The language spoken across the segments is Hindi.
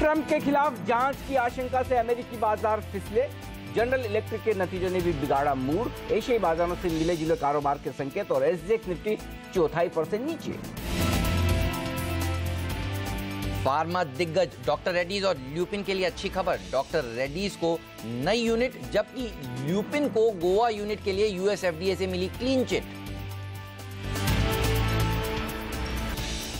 ट्रंप के खिलाफ जांच की आशंका से अमेरिकी बाजार फिसले। जनरल इलेक्ट्रिक के नतीजों ने भी बिगाड़ा मूड। एशियाई बाजारों से मिले जुले कारोबार के संकेत और एसजीएक्स निफ्टी 0.25% नीचे। फार्मा दिग्गज डॉक्टर रेड्डीज और ल्यूपिन के लिए अच्छी खबर। डॉक्टर रेड्डीज को नई यूनिट, जबकि ल्यूपिन को गोवा यूनिट के लिए यूएस एफडीए से मिली क्लीन चिट।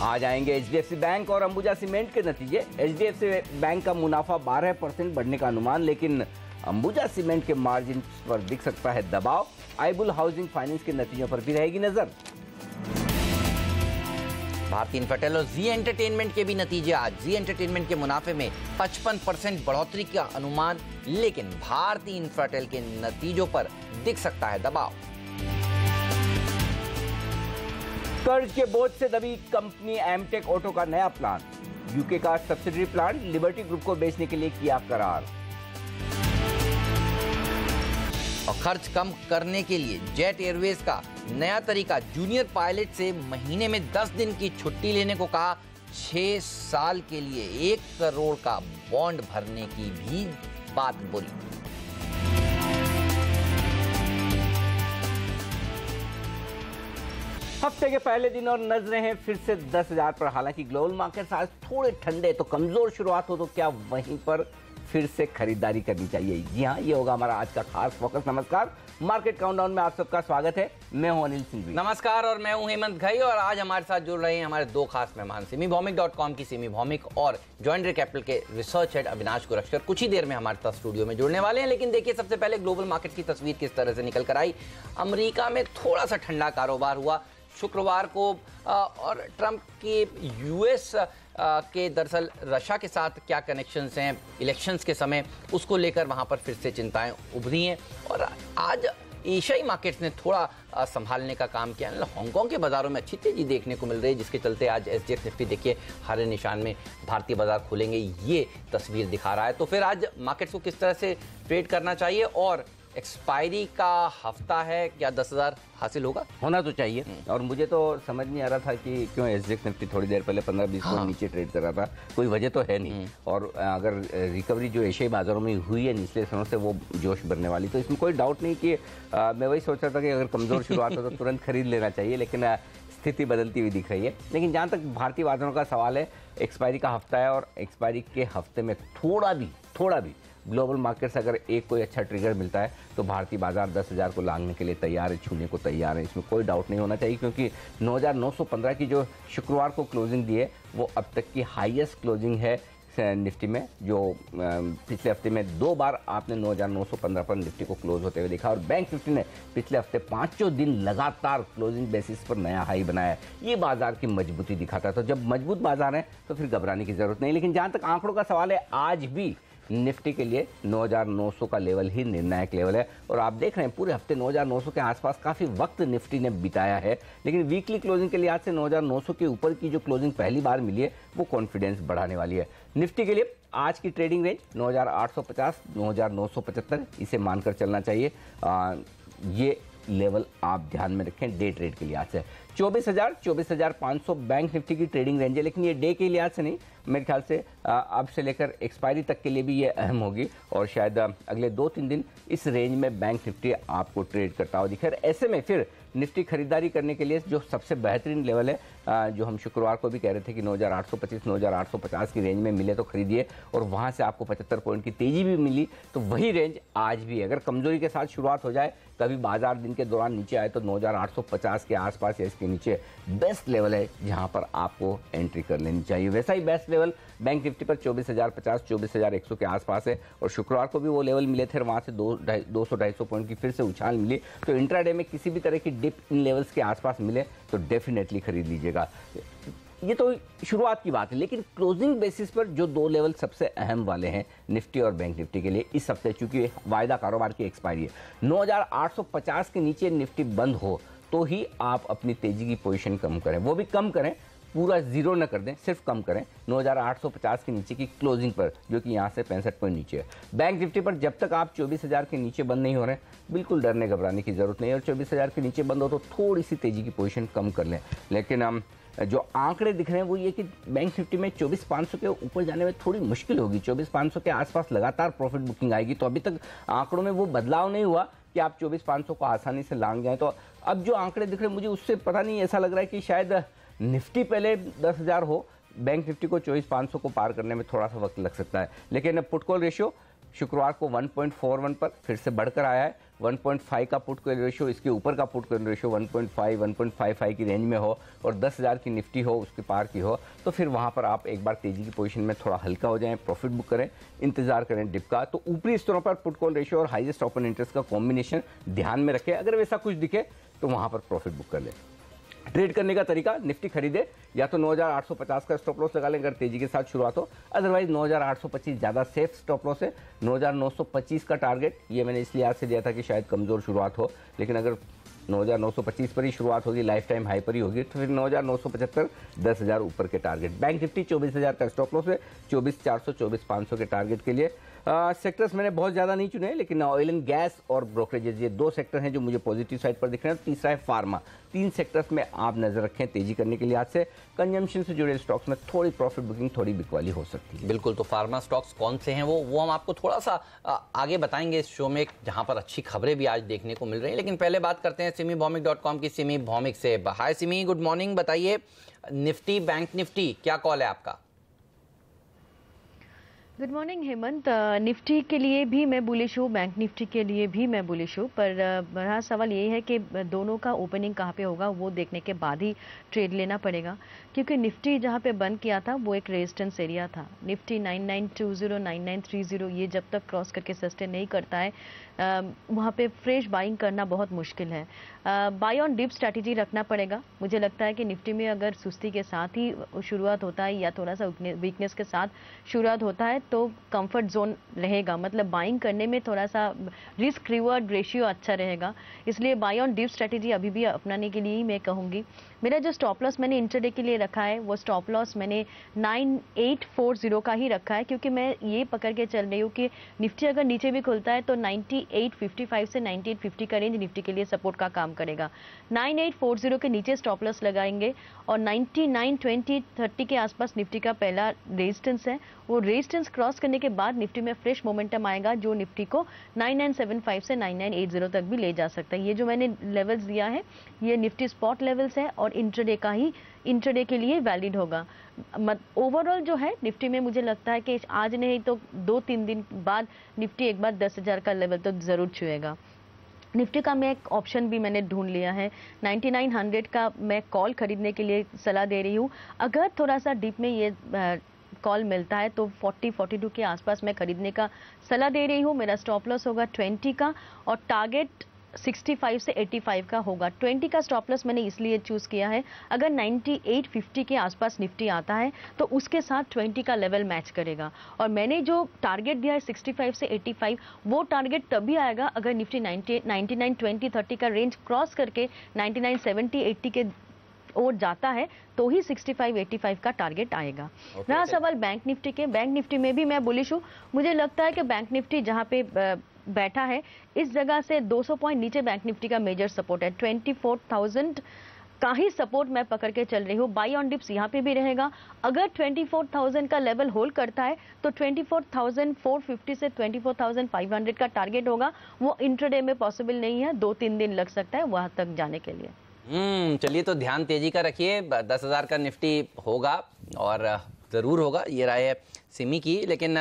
आज आएंगे एचडीएफसी बैंक और अंबुजा सीमेंट के नतीजे। एचडीएफसी बैंक का मुनाफा 12% बढ़ने का अनुमान, लेकिन अंबुजा सीमेंट के मार्जिन पर दिख सकता है दबाव। आइबुल हाउसिंग फाइनेंस के नतीजों पर भी रहेगी नजर। भारती इन्फ्राटेल और जी एंटरटेनमेंट के भी नतीजे आज। जी एंटरटेनमेंट के मुनाफे में 55% बढ़ोतरी का अनुमान, लेकिन भारती इन्फ्राटेल के नतीजों पर दिख सकता है दबाव। कर्ज के बोझ से दबी कंपनी एमटेक ऑटो का नया प्लान। यूके का सब्सिडरी प्लांट लिबर्टी ग्रुप को बेचने के लिए किया करार। और खर्च कम करने के लिए जेट एयरवेज का नया तरीका। जूनियर पायलट से महीने में 10 दिन की छुट्टी लेने को कहा। 6 साल के लिए 1 करोड़ का बॉन्ड भरने की भी बात बोली। हफ्ते के पहले दिन और नजरें हैं फिर से 10,000 पर। हालांकि ग्लोबल मार्केट्स आज थोड़े ठंडे, तो कमजोर शुरुआत हो तो क्या वहीं पर फिर से खरीदारी करनी चाहिए? जी हाँ, ये होगा हमारा आज का खास फोकस। नमस्कार, मार्केट काउंटडाउन में आप सबका स्वागत है। मैं हूं अनिल सिंघवी। नमस्कार, और मैं हूं हेमंत घई। और आज हमारे साथ जुड़ रहे हैं हमारे दो खास मेहमान, सिमीभौमिक.com की सिमी भौमिक और जॉइंट्री कैपिटल के रिसर्च हेड अविनाश गुरश्कर कुछ ही देर में हमारे साथ स्टूडियो में जुड़ने वाले हैं। लेकिन देखिए, सबसे पहले ग्लोबल मार्केट की तस्वीर किस तरह से निकल कर आई। अमेरिका में थोड़ा सा ठंडा कारोबार हुआ शुक्रवार को, और ट्रंप के यूएस के दरअसल रशिया के साथ क्या कनेक्शंस हैं इलेक्शंस के समय, उसको लेकर वहां पर फिर से चिंताएं उभरी हैं। और आज एशियाई मार्केट्स ने थोड़ा संभालने का काम किया। हांगकांग के बाजारों में अच्छी तेजी देखने को मिल रही है, जिसके चलते आज एसजीएक्स निफ्टी देखिए हरे निशान में भारतीय बाजार खुलेंगे, ये तस्वीर दिखा रहा है। तो फिर आज मार्केट्स को किस तरह से ट्रेड करना चाहिए, और एक्सपायरी का हफ्ता है, क्या 10,000 हासिल होगा? होना तो चाहिए। और मुझे तो समझ नहीं आ रहा था कि क्यों एसजीएक्स निफ्टी थोड़ी देर पहले 15-20 पॉइंट नीचे ट्रेड कर रहा था। कोई वजह तो है नहीं। और अगर रिकवरी जो एशियाई बाजारों में हुई है निचले स्थानों से, वो जोश भरने वाली, तो इसमें कोई डाउट नहीं कि मैं वही सोच रहा था कि अगर कमजोर शुरुआत हो तो तुरंत खरीद लेना चाहिए, लेकिन स्थिति बदलती हुई दिख रही है। लेकिन जहाँ तक भारतीय बाजारों का सवाल है, एक्सपायरी का हफ्ता है, और एक्सपायरी के हफ्ते में थोड़ा भी ग्लोबल मार्केट से अगर एक कोई अच्छा ट्रिगर मिलता है तो भारतीय बाजार 10,000 को लांघने के लिए तैयार है, छूने को तैयार है। इसमें कोई डाउट नहीं होना चाहिए, क्योंकि 9,915 की जो शुक्रवार को क्लोजिंग दी है, वो अब तक की हाईएस्ट क्लोजिंग है निफ्टी में। जो पिछले हफ्ते में 2 बार आपने 9,915 पर निफ्टी को क्लोज होते हुए देखा। और बैंक निफ्टी ने पिछले हफ्ते 5 दिन लगातार क्लोजिंग बेसिस पर नया हाई बनाया है। ये बाजार की मजबूती दिखाता है। तो जब मजबूत बाजार है तो फिर घबराने की जरूरत नहीं। लेकिन जहां तक आंकड़ों का सवाल है, आज भी निफ्टी के लिए 9,900 का लेवल ही निर्णायक लेवल है। और आप देख रहे हैं पूरे हफ्ते 9,900 के आसपास काफ़ी वक्त निफ्टी ने बिताया है। लेकिन वीकली क्लोजिंग के लिहाज से 9,900 के ऊपर की जो क्लोजिंग पहली बार मिली है, वो कॉन्फिडेंस बढ़ाने वाली है। निफ्टी के लिए आज की ट्रेडिंग रेंज 9,850 9,975, इसे मानकर चलना चाहिए। ये लेवल आप ध्यान में रखें डे ट्रेड के लिहाज से। 24,500 बैंक निफ्टी की ट्रेडिंग रेंज है, लेकिन ये डे के लिहाज से नहीं, मेरे ख्याल से अब से लेकर एक्सपायरी तक के लिए भी ये अहम होगी। और शायद अगले 2-3 दिन इस रेंज में बैंक निफ्टी आपको ट्रेड करता हुआ दिखे। ऐसे में फिर निफ्टी खरीदारी करने के लिए जो सबसे बेहतरीन लेवल है, जो हम शुक्रवार को भी कह रहे थे कि 9,825 9,850 की रेंज में मिले तो खरीदिए, और वहाँ से आपको 75 पॉइंट की तेजी भी मिली, तो वही रेंज आज भी। अगर कमजोरी के साथ शुरुआत हो जाए, कभी बाजार दिन के दौरान नीचे आए, तो 9,850 के आसपास या इसके नीचे बेस्ट लेवल है जहां पर आपको एंट्री कर लेनी चाहिए। वैसा ही बेस्ट लेवल बैंक निफ्टी पर 24,050 24,100 के आसपास है। और शुक्रवार को भी वो लेवल मिले थे, वहां से 200-250 पॉइंट की फिर से उछाल मिली। तो इंट्राडे में किसी भी तरह की डिप इन लेवल्स के आसपास मिले तो डेफिनेटली खरीद लीजिएगा। ये तो शुरुआत की बात है। लेकिन क्लोजिंग बेसिस पर जो 2 लेवल सबसे अहम वाले हैं निफ्टी और बैंक निफ्टी के लिए इस हफ्ते, चूंकि वायदा कारोबार की एक्सपायरी है, 9,850 के नीचे निफ्टी बंद हो तो ही आप अपनी तेजी की पोजीशन कम करें। वो भी कम करें, पूरा जीरो न कर दें, सिर्फ कम करें 9,850 के नीचे की क्लोजिंग पर, जो कि यहाँ से 65 पॉइंट नीचे है। बैंक निफ्टी पर जब तक आप 24,000 के नीचे बंद नहीं हो रहे, बिल्कुल डरने घबराने की जरूरत नहीं है। और 24,000 के नीचे बंद हो तो थोड़ी सी तेजी की पोजीशन कम कर लें। लेकिन जो आंकड़े दिख रहे हैं वो ये कि बैंक निफ्टी में 24,500 के ऊपर जाने में थोड़ी मुश्किल होगी। 24,500 के आसपास लगातार प्रॉफिट बुकिंग आएगी। तो अभी तक आंकड़ों में वो बदलाव नहीं हुआ कि आप 24,500 को आसानी से लांग जाएं। तो अब जो आंकड़े दिख रहे हैं मुझे उससे पता नहीं, ऐसा लग रहा है कि शायद निफ्टी पहले 10,000 हो, बैंक निफ्टी को 24,500 को पार करने में थोड़ा सा वक्त लग सकता है। लेकिन पुट कॉल रेशियो शुक्रवार को 1.41 पर फिर से बढ़कर आया है। 1.5 का पुट कॉल रेशियो, इसके ऊपर का पुट कॉल रेशियो 1.5 1.55 की रेंज में हो और 10,000 की निफ्टी हो, उसके पार की हो, तो फिर वहां पर आप एक बार तेजी की पोजीशन में थोड़ा हल्का हो जाएं, प्रॉफिट बुक करें, इंतजार करें डिप का। तो ऊपरी स्तरों पर पुट कॉल रेशियो और हाईएस्ट ओपन इंटरेस्ट का कॉम्बिनेशन ध्यान में रखें। अगर वैसा कुछ दिखे तो वहां पर प्रॉफिट बुक कर लें। ट्रेड करने का तरीका, निफ्टी खरीदे या तो 9,850 का स्टॉप लॉस लगा लें अगर तेजी के साथ शुरुआत हो, अदरवाइज 9,825 ज़्यादा सेफ स्टॉप लॉस है। 9,925 का टारगेट ये मैंने इसलिए आज से दिया था कि शायद कमज़ोर शुरुआत हो, लेकिन अगर 9,925 पर ही शुरुआत होगी, लाइफ टाइम हाई पर ही होगी, तो फिर 9,975 10,000 ऊपर के टारगेट। बैंक निफ्टी 24,000 का स्टॉप लॉस है, 24,400 24,500 के टारगेट के लिए। सेक्टर्स मैंने बहुत ज़्यादा नहीं चुने, लेकिन ऑयल एंड गैस और ब्रोकरेजेस ये दो सेक्टर हैं जो मुझे पॉजिटिव साइड पर दिख रहे हैं। तीसरा है फार्मा। 3 सेक्टर्स में आप नजर रखें तेजी करने के लिए। आज से कंजम्पशन से जुड़े स्टॉक्स में थोड़ी प्रॉफिट बुकिंग, थोड़ी बिकवाली हो सकती है। बिल्कुल, तो फार्मा स्टॉक्स कौन से हैं वो हम आपको थोड़ा सा आगे बताएंगे इस शो में, जहां पर अच्छी खबरें भी आज देखने को मिल रही हैं। लेकिन पहले बात करते हैं SimiVomik.com की सिमी भौमिक से। हाय सिमी, गुड मॉर्निंग। बताइए निफ्टी, बैंक निफ्टी क्या कॉल है आपका? Good morning Hemant. निफ्टी के लिए भी मैं बुलिश हूँ, बैंक निफ्टी के लिए भी मैं बुलिश हूँ, पर बड़ा सवाल ये है कि दोनों का ओपनिंग कहाँ पे होगा वो देखने के बाद ही ट्रेड लेना पड़ेगा, क्योंकि निफ्टी जहाँ पे बंद किया था वो एक रेजिस्टेंस एरिया था। निफ्टी 9920 9930 ये जब तक क्रॉस करके सस्टेन नहीं करता है वहाँ पे फ्रेश बाइंग करना बहुत मुश्किल है। बाय ऑन डिप स्ट्रैटेजी रखना पड़ेगा। मुझे लगता है कि निफ्टी में अगर सुस्ती के साथ ही शुरुआत होता है या थोड़ा सा वीकनेस के साथ शुरुआत होता है तो कंफर्ट जोन रहेगा, मतलब बाइंग करने में थोड़ा सा रिस्क रिवॉर्ड रेशियो अच्छा रहेगा। इसलिए बाय ऑन डिप स्ट्रैटेजी अभी भी अपनाने के लिए ही मैं कहूँगी। मेरा जो स्टॉप लॉस मैंने इंट्राडे के लिए रखा है वो स्टॉप लॉस मैंने 9840 का ही रखा है, क्योंकि मैं ये पकड़ के चल रही हूँ कि निफ्टी अगर नीचे भी खुलता है तो 9855 से 9850 का रेंज निफ्टी के लिए सपोर्ट का काम करेगा। 9840 के नीचे स्टॉप लॉस लगाएंगे और 992030 के आसपास निफ्टी का पहला रेजिस्टेंस है। वो रेजिस्टेंस क्रॉस करने के बाद निफ्टी में फ्रेश मोमेंटम आएगा जो निफ्टी को 9975 से 9980 तक भी ले जा सकता है। ये जो मैंने लेवल्स दिया है ये निफ्टी स्पॉट लेवल्स है और इंट्राडे का ही इंट्राडे के लिए वैलिड होगा। ओवरऑल जो है निफ्टी में मुझे लगता है कि आज नहीं तो 2-3 दिन बाद निफ्टी एक बार 10,000 का लेवल तो जरूर छुएगा। निफ्टी का मैं एक ऑप्शन भी मैंने ढूंढ लिया है, 9900 का मैं कॉल खरीदने के लिए सलाह दे रही हूँ। अगर थोड़ा सा डीप में ये कॉल मिलता है तो 40-42 के आसपास मैं खरीदने का सलाह दे रही हूँ। मेरा स्टॉप लॉस होगा 20 का और टारगेट 65 से 85 का होगा। 20 का स्टॉप लॉस मैंने इसलिए चूज किया है, अगर 9850 के आसपास निफ्टी आता है तो उसके साथ 20 का लेवल मैच करेगा। और मैंने जो टारगेट दिया है 65 से 85, वो टारगेट तभी आएगा अगर निफ्टी 9920-30 का रेंज क्रॉस करके 9970-80 के और जाता है तो ही 65-85 का टारगेट आएगा। रहा सवाल बैंक निफ्टी के, बैंक निफ्टी में भी मैं बुलिश हूँ। मुझे लगता है कि बैंक निफ्टी जहाँ पे बैठा है इस जगह से 200 पॉइंट नीचे बैंक निफ्टी का मेजर सपोर्ट है। 24,000 का ही सपोर्ट मैं पकड़ के चल रही हूँ। बाई ऑन डिप्स यहाँ पे भी रहेगा। अगर 24,000 का लेवल होल्ड करता है तो 24,450 से 24,500 का टारगेट होगा। वो इंट्राडे में पॉसिबल नहीं है, 2-3 दिन लग सकता है वहां तक जाने के लिए। चलिए, तो ध्यान तेजी का रखिए। 10,000 का निफ्टी होगा और ज़रूर होगा, ये राय है सिमी की। लेकिन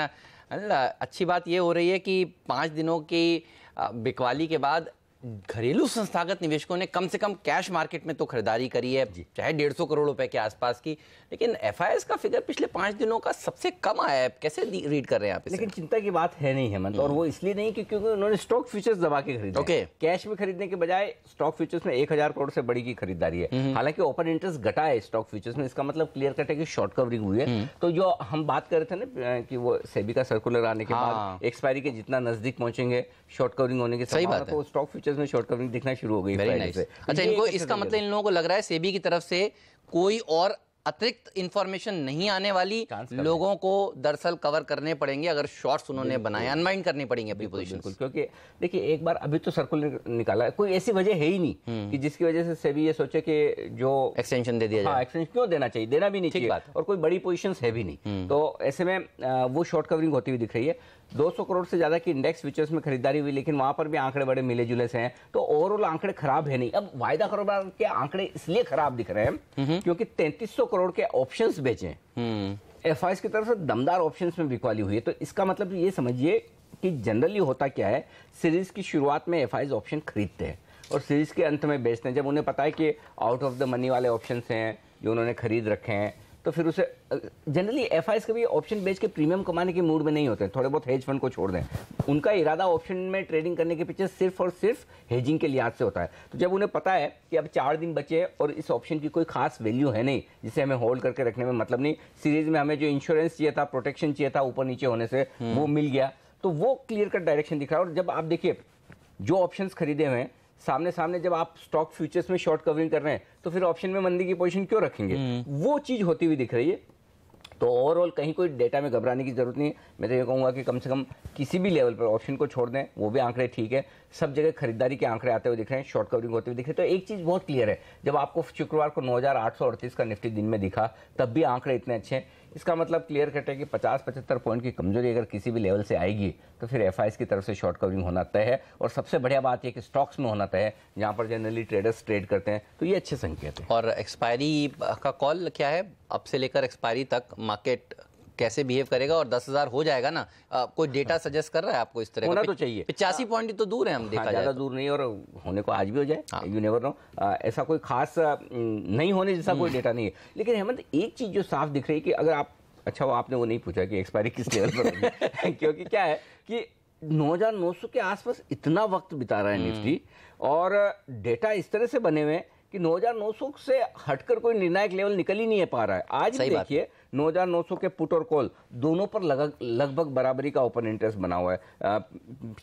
अच्छी बात ये हो रही है कि 5 दिनों की बिकवाली के बाद घरेलू संस्थागत निवेशकों ने कम से कम कैश मार्केट में तो खरीदारी करी है, चाहे 150 करोड़ रुपए के आसपास की। लेकिन एफआईएस का फिगर पिछले 5 दिनों का सबसे कम आया है। कैसे रीड कर रहे हैं आप इसे? लेकिन चिंता की बात है नहीं हेमंत, और वो इसलिए नहीं कि क्योंकि उन्होंने स्टॉक फ्यूचर्स दबा के खरीदे। कैश में खरीदने के बजाय स्टॉक फ्यूचर्स में 1,000 करोड़ से बड़ी की खरीदारी है। हालांकि ओपन इंटरेस्ट घटा है स्टॉक फ्यूचर्स में, इसका मतलब क्लियर कट है कि शॉर्ट कवरिंग हुई है। तो जो हम बात कर रहे थे ना कि वो सेबी का सर्कुलर आने के बाद एक्सपायरी के जितना नजदीक पहुंचेंगे शॉर्ट कवरिंग होने की संभावना, तो स्टॉक फ्यूचर्स में शॉर्ट कवरिंग दिखना शुरू हो गई। अच्छा, इनको इसका मतलब इन लोगों को लग रहा है सेबी की तरफ से कोई और अतिरिक्त इंफॉर्मेशन नहीं आने वाली, लोगों को दरअसल कवर करने पड़ेंगे अगर शॉर्ट्स उन्होंने बनाए, अनवाइंड करनी पड़ेंगी अपनी पोजीशन। क्योंकि देखिए एक बार अभी तो सर्कुलर निकाला है, कोई ऐसी वजह है ही नहीं कि जिसकी वजह से सेबी ये सोचे कि जो एक्सटेंशन दे दिया जाए। हाँ, एक्सटेंशन क्यों देना चाहिए, देना भी नहीं चाहिए और कोई बड़ी पोजीशंस है भी नहीं। तो ऐसे में वो शॉर्ट कवरिंग होती हुई दिख रही है। 200 करोड़ से ज्यादा की इंडेक्स फ्यूचर्स में खरीदारी हुई, लेकिन वहां पर भी आंकड़े बड़े मिले जुले से हैं, तो ओवरऑल आंकड़े खराब है नहीं। अब वायदा कारोबार के आंकड़े इसलिए खराब दिख रहे हैं क्योंकि 3300 करोड़ के ऑप्शंस बेचे, एफआईएस की तरफ से दमदार ऑप्शंस में बिकवाली हुई है। तो इसका मतलब ये समझिए कि जनरली होता क्या है, सीरीज की शुरुआत में एफआईएस ऑप्शन खरीदते हैं और सीरीज के अंत में बेचते हैं। जब उन्हें पता है कि आउट ऑफ द मनी वाले ऑप्शंस हैं जो उन्होंने खरीद रखे हैं, तो फिर उसे जनरली एफआईएस कभी ऑप्शन बेच के प्रीमियम कमाने के मूड में नहीं होते, थोड़े बहुत हेज फंड को छोड़ दें। उनका इरादा ऑप्शन में ट्रेडिंग करने के पीछे सिर्फ और सिर्फ हेजिंग के लिहाज से होता है। तो जब उन्हें पता है कि अब 4 दिन बचे और इस ऑप्शन की कोई खास वैल्यू है नहीं जिसे हमें होल्ड करके रखने में मतलब नहीं, सीरीज में हमें जो इंश्योरेंस चाहिए था, प्रोटेक्शन चाहिए था ऊपर नीचे होने से, वो मिल गया, तो वो क्लियर कट डायरेक्शन दिख रहा है। और जब आप देखिए जो ऑप्शंस खरीदे हुए हैं सामने सामने, जब आप स्टॉक फ्यूचर्स में शॉर्ट कवरिंग कर रहे हैं तो फिर ऑप्शन में मंदी की पोजीशन क्यों रखेंगे, वो चीज होती हुई दिख रही है। तो ओवरऑल कहीं कोई डेटा में घबराने की जरूरत नहीं है। मैं तो ये कहूंगा कि कम से कम किसी भी लेवल पर ऑप्शन को छोड़ दें, वो भी आंकड़े ठीक है। सब जगह खरीदारी के आंकड़े आते हुए दिख रहे हैं, शॉर्ट कवरिंग होते हुए दिख रहे हैं। तो एक चीज बहुत क्लियर है, जब आपको शुक्रवार को 9838 का निफ्टी दिन में दिखा तब भी आंकड़े इतने अच्छे हैं, इसका मतलब क्लियर कट है कि 50-75 पॉइंट की कमजोरी अगर किसी भी लेवल से आएगी तो फिर एफआईएस की तरफ से शॉर्ट कवरिंग होना तय है। और सबसे बढ़िया बात यह कि स्टॉक्स में होना तय है, जहां पर जनरली ट्रेडर्स ट्रेड करते हैं, तो ये अच्छे संकेत है। और एक्सपायरी का कॉल क्या है, अब से लेकर एक्सपायरी तक मार्केट कैसे बिहेव करेगा? और 10,000 हो जाएगा ना? कोई डेटा सजेस्ट कर रहा है आपको इस तरह होना का? तो चाहिए। 85 पॉइंट तो दूर है, हम देखा ज्यादा दूर नहीं, और होने को आज भी हो जाए, यू नेवर नो। ऐसा कोई खास नहीं होने जैसा कोई डेटा नहीं है। लेकिन हेमंत, एक चीज जो साफ दिख रही है कि अगर आप, अच्छा वो आपने वो नहीं पूछा कि एक्सपायरी किस लेवल पर होगी क्योंकि क्या है कि 9,900 के आसपास इतना वक्त बिता रहा है निफ्टी, और डेटा इस तरह से बने हुए हैं कि 9,900 से हटकर कोई निर्णायक लेवल निकल ही नहीं पा रहा है। आज भी देखिए 9,900 के पुट और कॉल दोनों पर लगभग बराबरी का ओपन इंटरेस्ट बना हुआ है,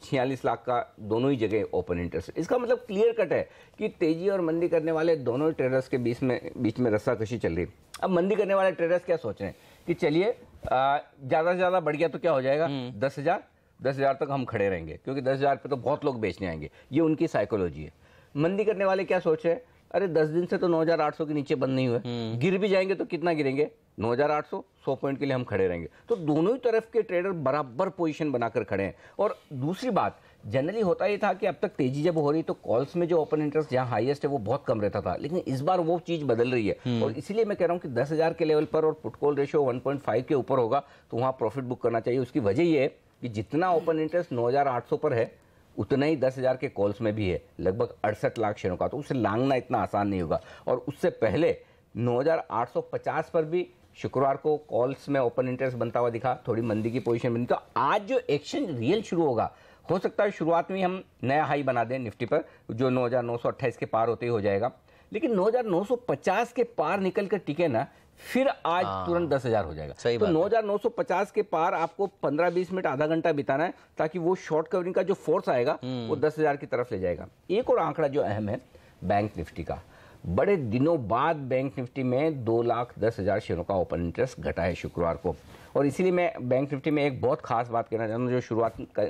46 लाख का दोनों ही जगह ओपन इंटरेस्ट। इसका मतलब क्लियर कट है कि तेजी और मंदी करने वाले दोनों ट्रेडर्स के बीच में रस्साकशी चल रही है। अब मंदी करने वाले ट्रेडर्स क्या सोच रहे हैं कि चलिए ज्यादा से ज्यादा बढ़ गया तो क्या हो जाएगा, 10,000 तक हम खड़े रहेंगे, क्योंकि 10,000 पे तो बहुत लोग बेचने आएंगे। ये उनकी साइकोलॉजी है। मंदी करने वाले क्या सोच रहे हैं, अरे 10 दिन से तो 9,800 के नीचे बंद नहीं हुए, गिर भी जाएंगे तो कितना गिरेंगे, 9,800, 100 पॉइंट के लिए हम खड़े रहेंगे। तो दोनों ही तरफ के ट्रेडर बराबर पोजीशन बनाकर खड़े हैं। और दूसरी बात, जनरली होता ही था कि अब तक तेजी जब हो रही तो कॉल्स में जो ओपन इंटरेस्ट जहां हाईएस्ट है वो बहुत कम रहता था, लेकिन इस बार वो चीज बदल रही है। और इसीलिए मैं कह रहा हूं कि 10,000 के लेवल पर और पुट कॉल रेशियो 1.5 के ऊपर होगा तो वहां प्रॉफिट बुक करना चाहिए। उसकी वजह ये है कि जितना ओपन इंटरेस्ट 9,800 पर है उतना ही 10,000 के कॉल्स में भी है, लगभग 68 लाख शेयरों का। तो उसे लांघना इतना आसान नहीं होगा। और उससे पहले 9,850 पर भी शुक्रवार को कॉल्स में ओपन इंटरेस्ट बनता हुआ दिखा, थोड़ी मंदी की पोजीशन बनी। तो आज जो एक्शन रियल शुरू होगा, हो सकता है शुरुआत में हम नया हाई बना दें निफ्टी पर, जो 9,928 के पार होते ही हो जाएगा, लेकिन 9,950 के पार निकल कर टिके ना, फिर आज तुरंत 10,000 हो जाएगा। तो 9,950 के पार आपको 15-20 मिनट, आधा घंटा बिताना है, ताकि वो शॉर्ट कवरिंग का जो फोर्स आएगा वो 10,000 की तरफ ले जाएगा। एक और आंकड़ा जो अहम है बैंक निफ्टी का, बड़े दिनों बाद बैंक निफ्टी में 2,10,000 शेयरों का ओपन इंटरेस्ट घटा है शुक्रवार को। और इसीलिए मैं बैंक निफ्टी में एक बहुत खास बात कहना चाहता हूँ, जो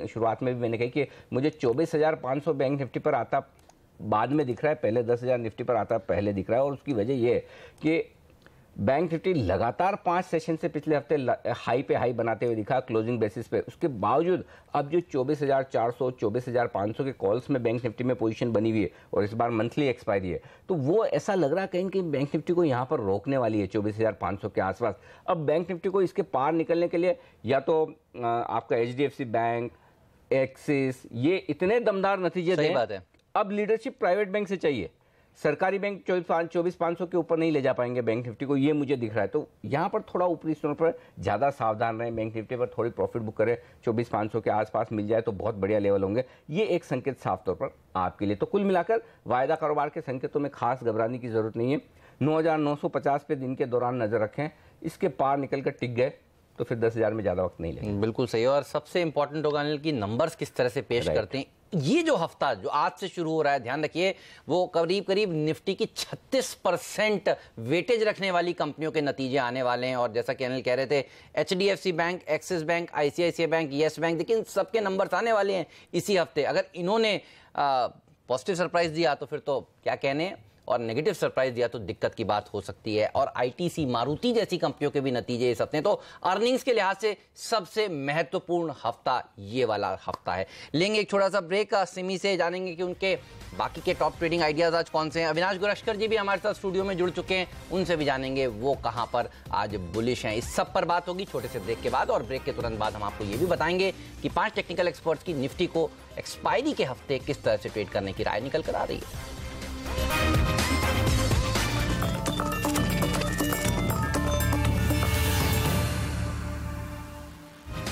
शुरुआत में भी मैंने कही कि मुझे 24,500 बैंक निफ्टी पर आता बाद में दिख रहा है, पहले 10,000 निफ्टी पर आता पहले दिख रहा है। और उसकी वजह यह है कि बैंक निफ्टी लगातार 5 सेशन से पिछले हफ्ते हाई पे हाई बनाते हुए दिखा क्लोजिंग बेसिस पे। उसके बावजूद अब जो 24,400, 24,500 के कॉल्स में बैंक निफ्टी में पोजीशन बनी हुई है, और इस बार मंथली एक्सपायरी है, तो वो ऐसा लग रहा कहीं कि बैंक निफ्टी को यहाँ पर रोकने वाली है 24,500 के आसपास। अब बैंक निफ्टी को इसके पार निकलने के लिए या तो आपका HDFC बैंक, एक्सिस, ये इतने दमदार नतीजे दें, अब लीडरशिप प्राइवेट बैंक से चाहिए। सरकारी बैंक 24,500 के ऊपर नहीं ले जा पाएंगे बैंक निफ्टी को, ये मुझे दिख रहा है। तो यहाँ पर थोड़ा ऊपरी स्तरों पर ज़्यादा सावधान रहें, बैंक निफ्टी पर थोड़ी प्रॉफिट बुक करें। 24,500 के आसपास मिल जाए तो बहुत बढ़िया लेवल होंगे। ये एक संकेत साफ तौर पर आपके लिए। तो कुल मिलाकर वायदा कारोबार के संकेतों में खास घबराने की जरूरत नहीं है। 9,950 पे दिन के दौरान नजर रखें, इसके पार निकल कर टिक गए तो फिर 10,000 में ज़्यादा वक्त नहीं लगेगा। बिल्कुल सही। और सबसे इंपॉर्टेंट होगा अनिल की नंबर्स किस तरह से पेश करते हैं। ये जो हफ्ता जो आज से शुरू हो रहा है, ध्यान रखिए, वो करीब करीब निफ्टी की 36% वेटेज रखने वाली कंपनियों के नतीजे आने वाले हैं। और जैसा कि अनिल कह रहे थे, HDFC bank, axis bank, ICICI bank, yes bank, लेकिन सबके नंबर्स आने वाले हैं इसी हफ्ते। अगर इन्होंने पॉजिटिव सरप्राइज दिया तो फिर तो क्या कहने, और नेगेटिव सरप्राइज दिया तो दिक्कत की बात हो सकती है। और ITC, मारुति जैसी कंपनियों के भी नतीजे इस हफ्ते, तो अर्निंग्स के लिहाज से सबसे महत्वपूर्ण हफ्ता ये वाला हफ्ता है। लेंगे एक छोटा सा ब्रेक, सिमी से जानेंगे कि उनके बाकी के टॉप ट्रेडिंग आइडियाज आज कौन से हैं। अविनाश गुरश्कर जी भी हमारे साथ स्टूडियो में जुड़ चुके हैं, उनसे भी जानेंगे वो कहां पर आज बुलिश हैं। इस सब पर बात होगी छोटे से ब्रेक के बाद। और ब्रेक के तुरंत बाद हम आपको ये भी बताएंगे कि 5 टेक्निकल एक्सपर्ट्स की निफ्टी को एक्सपायरी के हफ्ते किस तरह से ट्रेड करने की राय निकल कर आ रही है।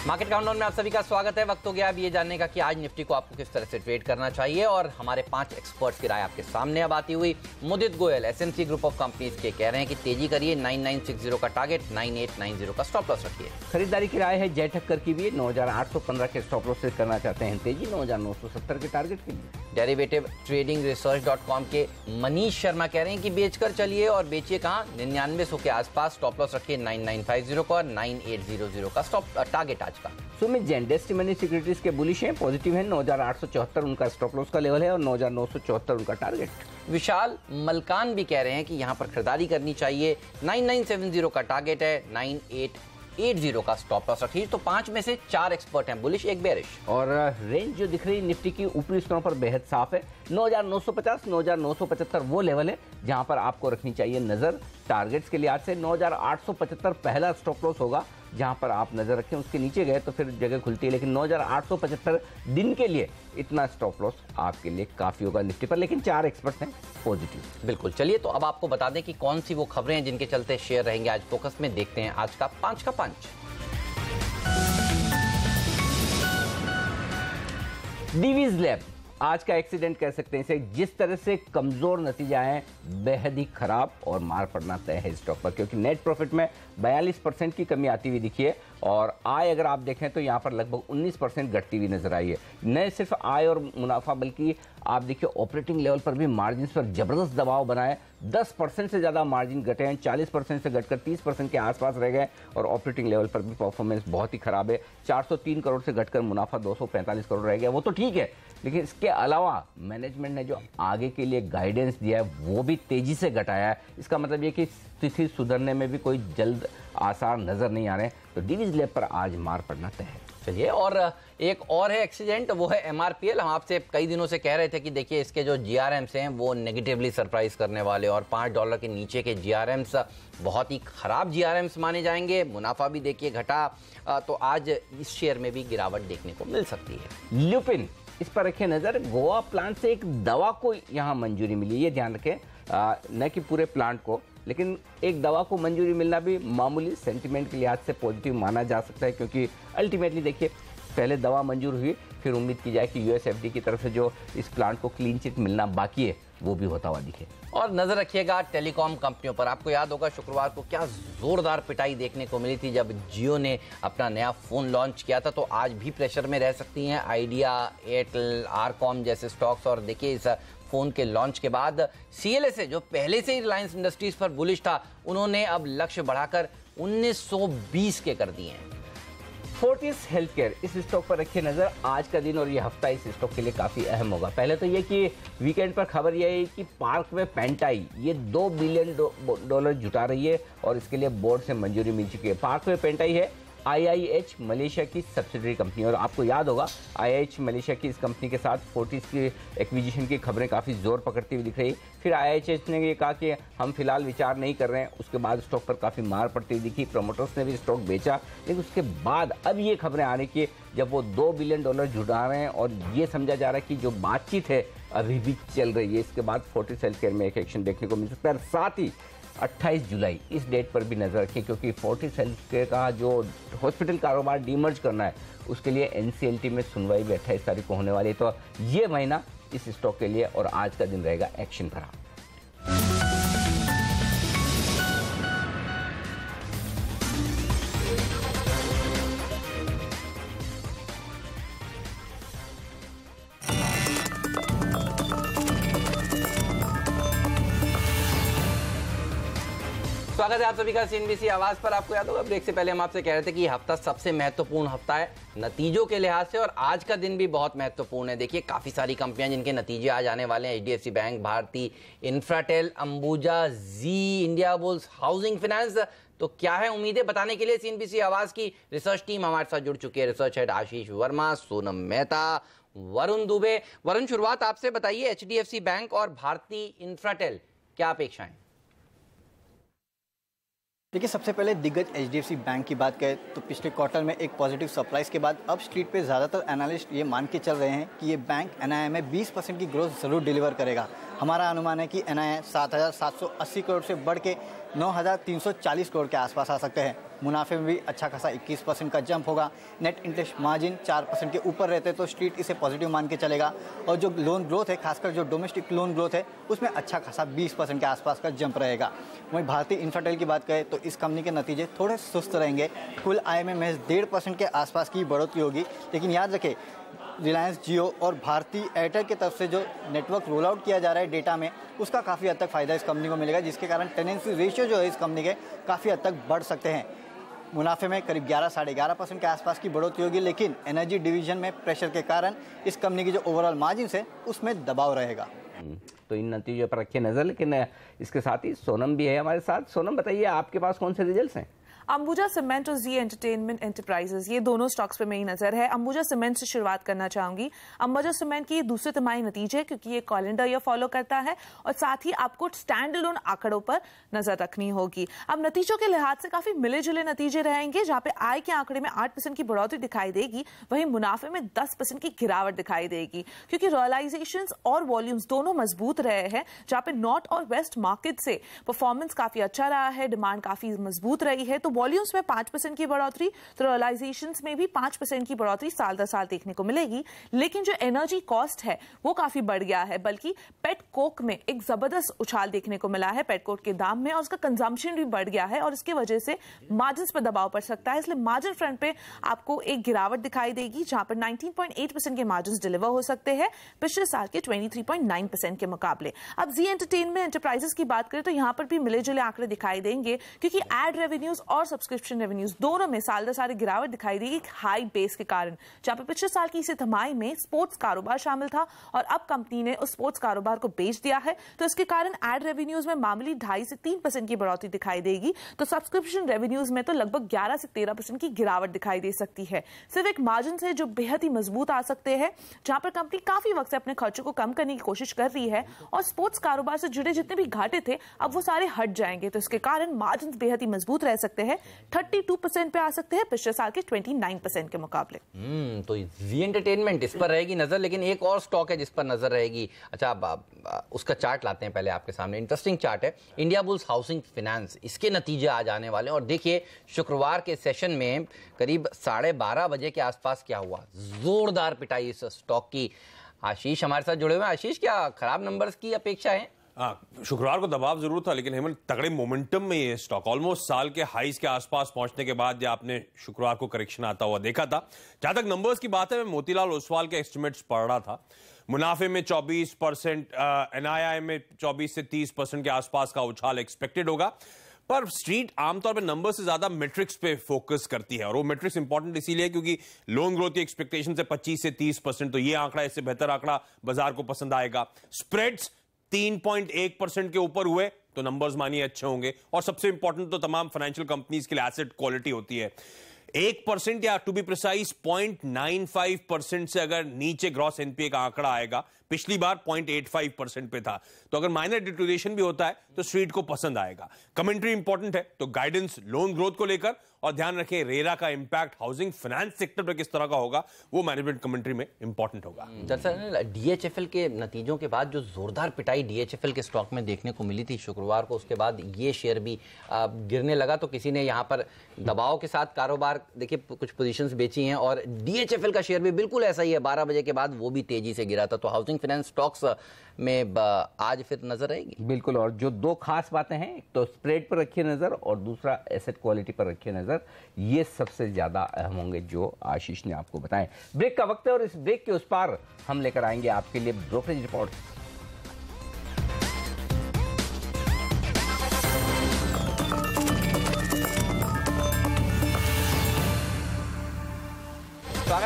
मार्केट काउंटडाउन में आप सभी का स्वागत है। वक्त हो गया अब ये जानने का कि आज निफ्टी को आपको किस तरह से ट्रेड करना चाहिए, और हमारे 5 एक्सपर्ट्स की राय आपके सामने अब आती हुई। Mudit Goyal SMC group of companies के कह रहे हैं कि तेजी करिए, 9960 का टारगेट, 9890 का स्टॉप लॉस रखिए। खरीदारी की राय है जय ठक्कर की भी 9815 के स्टॉप लॉस से करना चाहते हैं तेजी, 9970 के टारगेट के लिए। डेरिवेटिव ट्रेडिंग रिसर्च.com के मनीष शर्मा कह रहे हैं कि बेचकर चलिए, और बेचिए कहाँ, 9900 के आसपास, स्टॉप लॉस रखिए 9950 का, 9800 का स्टॉप टारगेट आज का। सुमित जैन डेस्टी मनी सिक्योरिटीज के बुलिश हैं, पॉजिटिव है, 9874 उनका स्टॉप लॉस का लेवल है और 9974 उनका टारगेट। विशाल मलकान भी कह रहे हैं कि यहां पर खरीदारी करनी चाहिए, 9970 का टारगेट है, 9880 का स्टॉप लॉस रखिए। तो 5 में से 4 एक्सपर्ट हैं बुलिश, एक बेरिश। और रेंज जो दिख रही है निफ्टी की ऊपरी स्तरों पर बेहद साफ है, 9950 9975 वो लेवल है जहां पर आपको रखनी चाहिए नजर। टारगेट्स के लिहाज से 9875 पहला स्टॉप लॉस होगा जहां पर आप नजर रखें, उसके नीचे गए तो फिर जगह खुलती है, लेकिन 9875 दिन के लिए इतना स्टॉप लॉस आपके लिए काफी होगा निफ्टी पर। लेकिन 4 एक्सपर्ट्स हैं पॉजिटिव। बिल्कुल, चलिए तो अब आपको बता दें कि कौन सी वो खबरें हैं जिनके चलते शेयर रहेंगे आज फोकस में। देखते हैं आज का 5 का पंच। डीवीज लैब आज का एक्सीडेंट कह सकते हैं इसे, जिस तरह से कमजोर नतीजे आए, बेहद ही खराब और मार पड़ना तय है स्टॉक पर, क्योंकि नेट प्रॉफिट में 42% की कमी आती हुई दिखी है, और आय अगर आप देखें तो यहां पर लगभग 19% घटती हुई नजर आई है। न सिर्फ आय और मुनाफा, बल्कि आप देखिए ऑपरेटिंग लेवल पर भी मार्जिन पर जबरदस्त दबाव बना है। 10% से ज्यादा मार्जिन घटे हैं, 40% से घटकर 30% के आसपास रह गए, और ऑपरेटिंग लेवल पर भी परफॉर्मेंस बहुत ही खराब है। 403 करोड़ से घटकर मुनाफा 245 करोड़ रह गया, वो तो ठीक है, लेकिन इसके अलावा मैनेजमेंट ने जो आगे के लिए गाइडेंस दिया है वो भी तेजी से घटाया है। इसका मतलब ये कि स्थिति सुधरने में भी कोई जल्द आसार नजर नहीं आ रहे हैं, तो डीवीज लैब पर आज मार पड़ना तय है। चलिए, और एक और है एक्सीडेंट, वो है MRPL। हम आपसे कई दिनों से कह रहे थे कि देखिए इसके जो GRMs हैं वो नेगेटिवली सरप्राइज करने वाले, और $5 के नीचे के GRMs बहुत ही खराब GRMs माने जाएंगे। मुनाफा भी देखिए घटा, तो आज इस शेयर में भी गिरावट देखने को मिल सकती है। ल्यूपिन, इस पर रखें नजर। गोवा प्लांट से एक दवा को यहां मंजूरी मिली, ये ध्यान रखें, न कि पूरे प्लांट को, लेकिन एक दवा को मंजूरी मिलना भी मामूली सेंटीमेंट के लिहाज से पॉजिटिव माना जा सकता है, क्योंकि अल्टीमेटली देखिए पहले दवा मंजूर हुई, फिर उम्मीद की जाए कि USFD की तरफ से जो इस प्लांट को क्लीन चिट मिलना बाकी है वो भी होता हुआ दिखे। और नजर रखिएगा टेलीकॉम कंपनियों पर। आपको याद होगा शुक्रवार को क्या जोरदार पिटाई देखने को मिली थी जब जियो ने अपना नया फोन लॉन्च किया था, तो आज भी प्रेशर में रह सकती हैं आइडिया, एयरटेल, आरकॉम जैसे स्टॉक्स। और देखिए इस फोन के लॉन्च के बाद CLSA जो पहले से ही रिलायंस इंडस्ट्रीज पर बुलिश था, उन्होंने अब लक्ष्य बढ़ाकर 1920 के कर दिए हैं। फोर्टिस हेल्थकेयर, इस स्टॉक पर रखिए नजर। आज का दिन और ये हफ्ता इस स्टॉक के लिए काफी अहम होगा। पहले तो ये कि वीकेंड पर खबर यह है कि पार्कवे पेंटाई ये $2 बिलियन जुटा रही है, और इसके लिए बोर्ड से मंजूरी मिल चुकी है। पार्कवे पेंटाई है IIH मलेशिया की सब्सिडरी कंपनी, और आपको याद होगा IIH मलेशिया की इस कंपनी के साथ फोर्टिस की एक्विजिशन की खबरें काफ़ी जोर पकड़ती हुई दिख रही। फिर IIH ने ये कहा कि हम फिलहाल विचार नहीं कर रहे हैं, उसके बाद स्टॉक पर काफ़ी मार पड़ती हुई दिखी, प्रमोटर्स ने भी स्टॉक बेचा। लेकिन उसके बाद अब ये खबरें आने की जब वो $2 बिलियन जुटा रहे हैं, और ये समझा जा रहा है कि जो बातचीत है अभी भी चल रही है। इसके बाद फोर्टिस हेल्थकेयर में एक एक्शन देखने को मिल सकता है। साथ ही 28 जुलाई इस डेट पर भी नजर रखें, क्योंकि फोर्टिस हेल्थकेयर का जो हॉस्पिटल कारोबार डीमर्ज करना है उसके लिए NCLT में सुनवाई भी 28 तारीख को होने वाली है। तो ये महीना इस स्टॉक के लिए और आज का दिन रहेगा एक्शन भरा। स्वागत है आप सभी का सीएनबीसी आवाज पर। आपको याद होगा ब्रेक से पहले हम आपसे कह रहे थे कि हफ्ता सबसे महत्वपूर्ण हफ्ता है नतीजों के लिहाज से, और आज का दिन भी बहुत महत्वपूर्ण है। देखिए काफी सारी कंपनियां जिनके नतीजे आज आने वाले हैं, एचडीएफसी बैंक, भारती इन्फ्राटेल, अंबुजा, जी, इंडिया बुल्स, हाउसिंग फाइनेंस। तो क्या है उम्मीदें बताने के लिए सीएनबीसी आवाज की रिसर्च टीम हमारे साथ जुड़ चुकी है। रिसर्च हेड आशीष वर्मा, सोनम मेहता, वरुण दुबे। वरुण, शुरुआत आपसे बताइए, एचडीएफसी बैंक और भारती इन्फ्राटेल क्या अपेक्षाएं? देखिए, सबसे पहले दिग्गज एचडीएफसी बैंक की बात करें तो पिछले क्वार्टर में एक पॉजिटिव सरप्राइज के बाद अब स्ट्रीट पे ज़्यादातर एनालिस्ट ये मान के चल रहे हैं कि ये बैंक एनआईआई में 20% की ग्रोथ ज़रूर डिलीवर करेगा। हमारा अनुमान है कि एनआईआई 7,780 करोड़ से बढ़ के 9,340 करोड़ के आसपास आ सकते हैं। मुनाफे में भी अच्छा खासा 21% का जंप होगा। नेट इंटरेस्ट मार्जिन 4% के ऊपर रहते तो स्ट्रीट इसे पॉजिटिव मान के चलेगा। और जो लोन ग्रोथ है, खासकर जो डोमेस्टिक लोन ग्रोथ है, उसमें अच्छा खासा 20% के आसपास का जंप रहेगा। वहीं भारतीय इन्फ्राटेल की बात करें तो इस कंपनी के नतीजे थोड़े सुस्त रहेंगे। कुल आय में महज 1.5% के आसपास की बढ़ोतरी होगी। लेकिन याद रखें, रिलायंस जियो और भारती एयरटेल की तरफ से जो नेटवर्क रोल आउट किया जा रहा है डेटा में, उसका काफ़ी हद तक फ़ायदा इस कंपनी को मिलेगा, जिसके कारण टेनेंसी रेशियो जो है इस कंपनी के काफ़ी हद तक बढ़ सकते हैं। मुनाफे में करीब 11-11.5% के आसपास की बढ़ोतरी होगी। लेकिन एनर्जी डिवीजन में प्रेशर के कारण इस कंपनी की जो ओवरऑल मार्जिन है उसमें दबाव रहेगा। तो इन नतीजों पर रखिए नजर। लेकिन इसके साथ ही सोनम भी है हमारे साथ। सोनम, बताइए आपके पास कौन से रिजल्ट्स हैं? अंबुजा सीमेंट और जी एंटरटेनमेंट एंटरप्राइजेस, ये दोनों स्टॉक्स पे मेरी नजर है। अंबुजा सीमेंट से शुरुआत करना चाहूंगी। अंबुजा सीमेंट की दूसरे तिमाही नतीजे, क्योंकि ये कैलेंडर ईयर फॉलो करता है, और साथ ही आपको स्टैंड अलोन आंकड़ों पर नजर रखनी होगी। अब नतीजों के लिहाज से काफी मिले जुले नतीजे रहेंगे, जहां पे आय के आंकड़े में 8% की बढ़ोतरी दिखाई देगी, वहीं मुनाफे में 10% की गिरावट दिखाई देगी, क्योंकि रियलाइजेशन और वॉल्यूम्स दोनों मजबूत रहे हैं। जहां पे नॉर्थ और वेस्ट मार्केट से परफॉर्मेंस काफी अच्छा रहा है, डिमांड काफी मजबूत रही है। तो वॉल्यूम्स में 5% की बढ़ोतरी, तो रियलाइजेशंस में भी 5% की बढ़ोतरी साल दर साल देखने को मिलेगी। लेकिन जो एनर्जी कॉस्ट है वो काफी बढ़ गया है, बल्कि पेट कोक में एक जबरदस्त उछाल देखने को मिला है पेट कोक के दाम में, और उसका कंजम्पशन भी बढ़ गया है, और इसकी वजह से मार्जिन पर दबाव पड़ सकता है। इसलिए मार्जिन फ्रंट पे आपको एक गिरावट दिखाई देगी, जहां पर 19.8% के मार्जिन डिलीवर हो सकते हैं पिछले साल के 23.9% के मुकाबले। अब जी एंटरटेनमेंट एंटरप्राइजेस की बात करें तो यहां पर भी मिले जुले आंकड़े दिखाई देंगे, क्योंकि एड रेवेन्यूज और सब्सक्रिप्शन रेवेन्यूज दोनों में साल दर साल गिरावट दिखाई देगी हाई बेस के कारण। जहां पर पिछले साल की इसी तिमाही में स्पोर्ट्स कारोबार शामिल था, और अब कंपनी ने उस स्पोर्ट्स कारोबार को बेच दिया है, तो इसके कारण एड रेवेन्यूज में मामूली 2.5 से 3% की बढ़ोतरी दिखाई देगी। तो सब्सक्रिप्शन रेवेन्यूज में तो लगभग 11 से 13% की गिरावट दिखाई दे सकती है। सिर्फ एक मार्जिन से जो बेहद ही मजबूत आ सकते हैं, जहां पर कंपनी काफी वक्त से अपने खर्चों को कम करने की कोशिश कर रही है, और स्पोर्ट्स कारोबार से जुड़े जितने भी घाटे थे अब वो सारे हट जाएंगे। तो इसके कारण मार्जिन बेहद ही मजबूत रह सकते हैं, 32% पे आ सकते हैं पिछले साल के 29% के मुकाबले। तो जी एंटरटेनमेंट इस पर रहेगी नजर। लेकिन एक और स्टॉक है जिस पर नजर रहेगी। अच्छा, उसका चार्ट लाते हैं पहले आपके सामने। इंटरेस्टिंग चार्ट है, इंडिया बुल्स हाउसिंग फाइनेंस। इसके नतीजे आज आने वाले हैं, और देखिए शुक्रवार के सेशन में करीब 12:30 बजे के आसपास क्या हुआ, जोरदार पिटाई इस स्टॉक की। आशीष हमारे साथ जुड़े हुए हैं। आशीष, क्या खराब नंबर्स की अपेक्षा है? शुक्रवार को दबाव जरूर था, लेकिन हेमंत तगड़े मोमेंटम में ये स्टॉक ऑलमोस्ट साल के हाईज के आसपास पहुंचने के बाद आपने शुक्रवार को करेक्शन आता हुआ देखा था। जहां तक नंबर्स की बात है, मैं मोतीलाल ओसवाल के एस्टिमेट्स पढ़ रहा था। मुनाफे में 24%, एनआईआई में 24 से 30% के आसपास का उछाल एक्सपेक्टेड होगा। पर स्ट्रीट आमतौर पर नंबर से ज्यादा मेट्रिक्स पे फोकस करती है, और वो मेट्रिक्स इंपॉर्टेंट इसीलिए क्योंकि लोन ग्रोथ की एक्सपेक्टेशन से 25 से 30%, तो ये आंकड़ा, इससे बेहतर आंकड़ा बाजार को पसंद आएगा। स्प्रेड्स 3.1% के ऊपर हुए तो नंबर्स मानिए अच्छे होंगे, और सबसे इंपॉर्टेंट तो तमाम फाइनेंशियल कंपनीज के लिए एसेट क्वालिटी होती है। 1% या टू बी प्रिसाइज 0.95% से अगर नीचे ग्रॉस एनपीए का आंकड़ा आएगा, पिछली बार 0.85% पे था, तो अगर माइनर डिटोरिएशन भी होता है तो स्ट्रीट को पसंद आएगा। कमेंट्री इंपॉर्टेंट है, तो गाइडेंस लोन ग्रोथ को लेकर, और ध्यान रखें रेरा का इंपैक्ट हाउसिंग फाइनेंस सेक्टर पर किस तरह का होगा, वो मैनेजमेंट कमेंट्री में इंपॉर्टेंट होगा। दरअसल डीएचएफएल के नतीजों के बाद जो जोरदार पिटाई डीएचएफएल के स्टॉक में देखने को मिली थी शुक्रवार को, उसके बाद ये शेयर भी गिरने लगा। तो किसी ने यहाँ पर दबाव के साथ कारोबार, देखिए कुछ पोजीशंस बेची हैं, और डीएचएफएल का शेयर भी बिल्कुल ऐसा ही है, 12 बजे के बाद वो भी तेजी से गिरा था। तो हाउसिंग फाइनेंस स्टॉक्स में आज फिर नजर रहेगी। बिल्कुल, और जो दो खास बातें हैं, एक तो स्प्रेड पर रखिए नजर, और दूसरा एसेट क्वालिटी पर रखिए नजर। ये सबसे ज्यादा अहम होंगे जो आशीष ने आपको बताएं। ब्रेक का वक्त है, और इस ब्रेक के उस पार हम लेकर आएंगे आपके लिए ब्रोकरेज रिपोर्ट।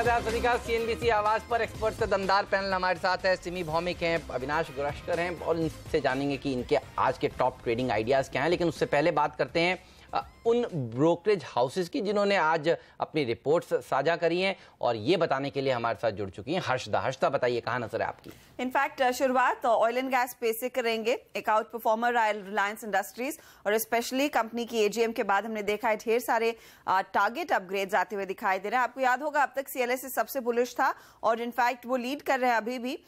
आदाब सभी का CNBC आवाज पर एक्सपर्ट का दमदार पैनल हमारे साथ है। सिमी भौमिक हैं, अविनाश गुरश्कर हैं और इनसे जानेंगे कि इनके आज के टॉप ट्रेडिंग आइडियाज क्या हैं। लेकिन उससे पहले बात करते हैं उन ब्रोकरेज हाउसेस की जिन्होंने आज अपनी रिपोर्ट्स साझा करी हैं और ये बताने के लिए हमारे साथ जुड़ चुकी हैं हर्षदा। बताइए कहाँ नजर है आपकी? इनफैक्ट शुरुआत ऑयल एंड गैस स्पेस से करेंगे। एक आउट परफॉर्मर रिलायंस इंडस्ट्रीज और स्पेशली कंपनी की AGM के बाद हमने देखा है ढेर सारे टारगेट अपग्रेड्स आते हुए दिखाई दे रहे हैं। आपको याद होगा अब तक CLSA सबसे बुलिश था और इनफैक्ट वो लीड कर रहे हैं अभी भी।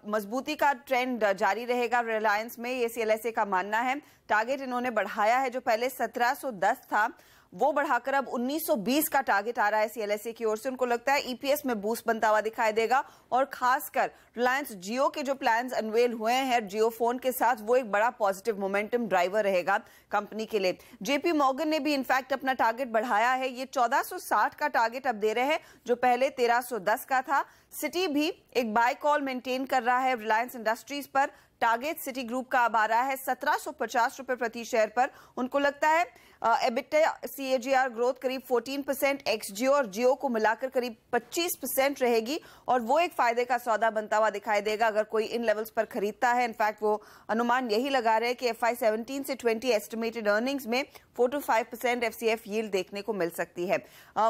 मजबूती का ट्रेंड जारी रहेगा रिलायंस में, ये CLSA का मानना है। टारगेट इन्होंने बढ़ाया है, जो पहले 1710 था वो बढ़ाकर अब 1920 का टारगेट आ रहा है CLSA की ओर से। उनको लगता है EPS में बूस्ट बनता हुआ दिखाई देगा और खासकर रिलायंस जियो के जो प्लान्स अनवेल हुए हैं जियो फोन के साथ, वो एक बड़ा पॉजिटिव मोमेंटम ड्राइवर रहेगा कंपनी के लिए। JP मॉर्गन ने भी इनफैक्ट अपना टारगेट बढ़ाया है, ये 1460 का टारगेट अब दे रहे हैं जो पहले 1310 का था। सिटी भी एक बाय कॉल मेंटेन कर रहा है रिलायंस इंडस्ट्रीज पर। टारगेट सिटी ग्रुप का अब आ रहा है 1750 रुपए प्रति शेयर पर। उनको लगता है EBITDA CAGR ग्रोथ करीब 14%, एक्स जियो और जियो को मिलाकर करीब 25% रहेगी और वो एक फायदे का सौदा बनता हुआ दिखाई देगा अगर कोई इन लेवल्स पर खरीदता है। इनफैक्ट वो अनुमान यही लगा रहे हैं कि FY17 से 20 एस्टिमेटेड अर्निंग्स में 4 to 5% FCF यील्ड देखने को मिल सकती है।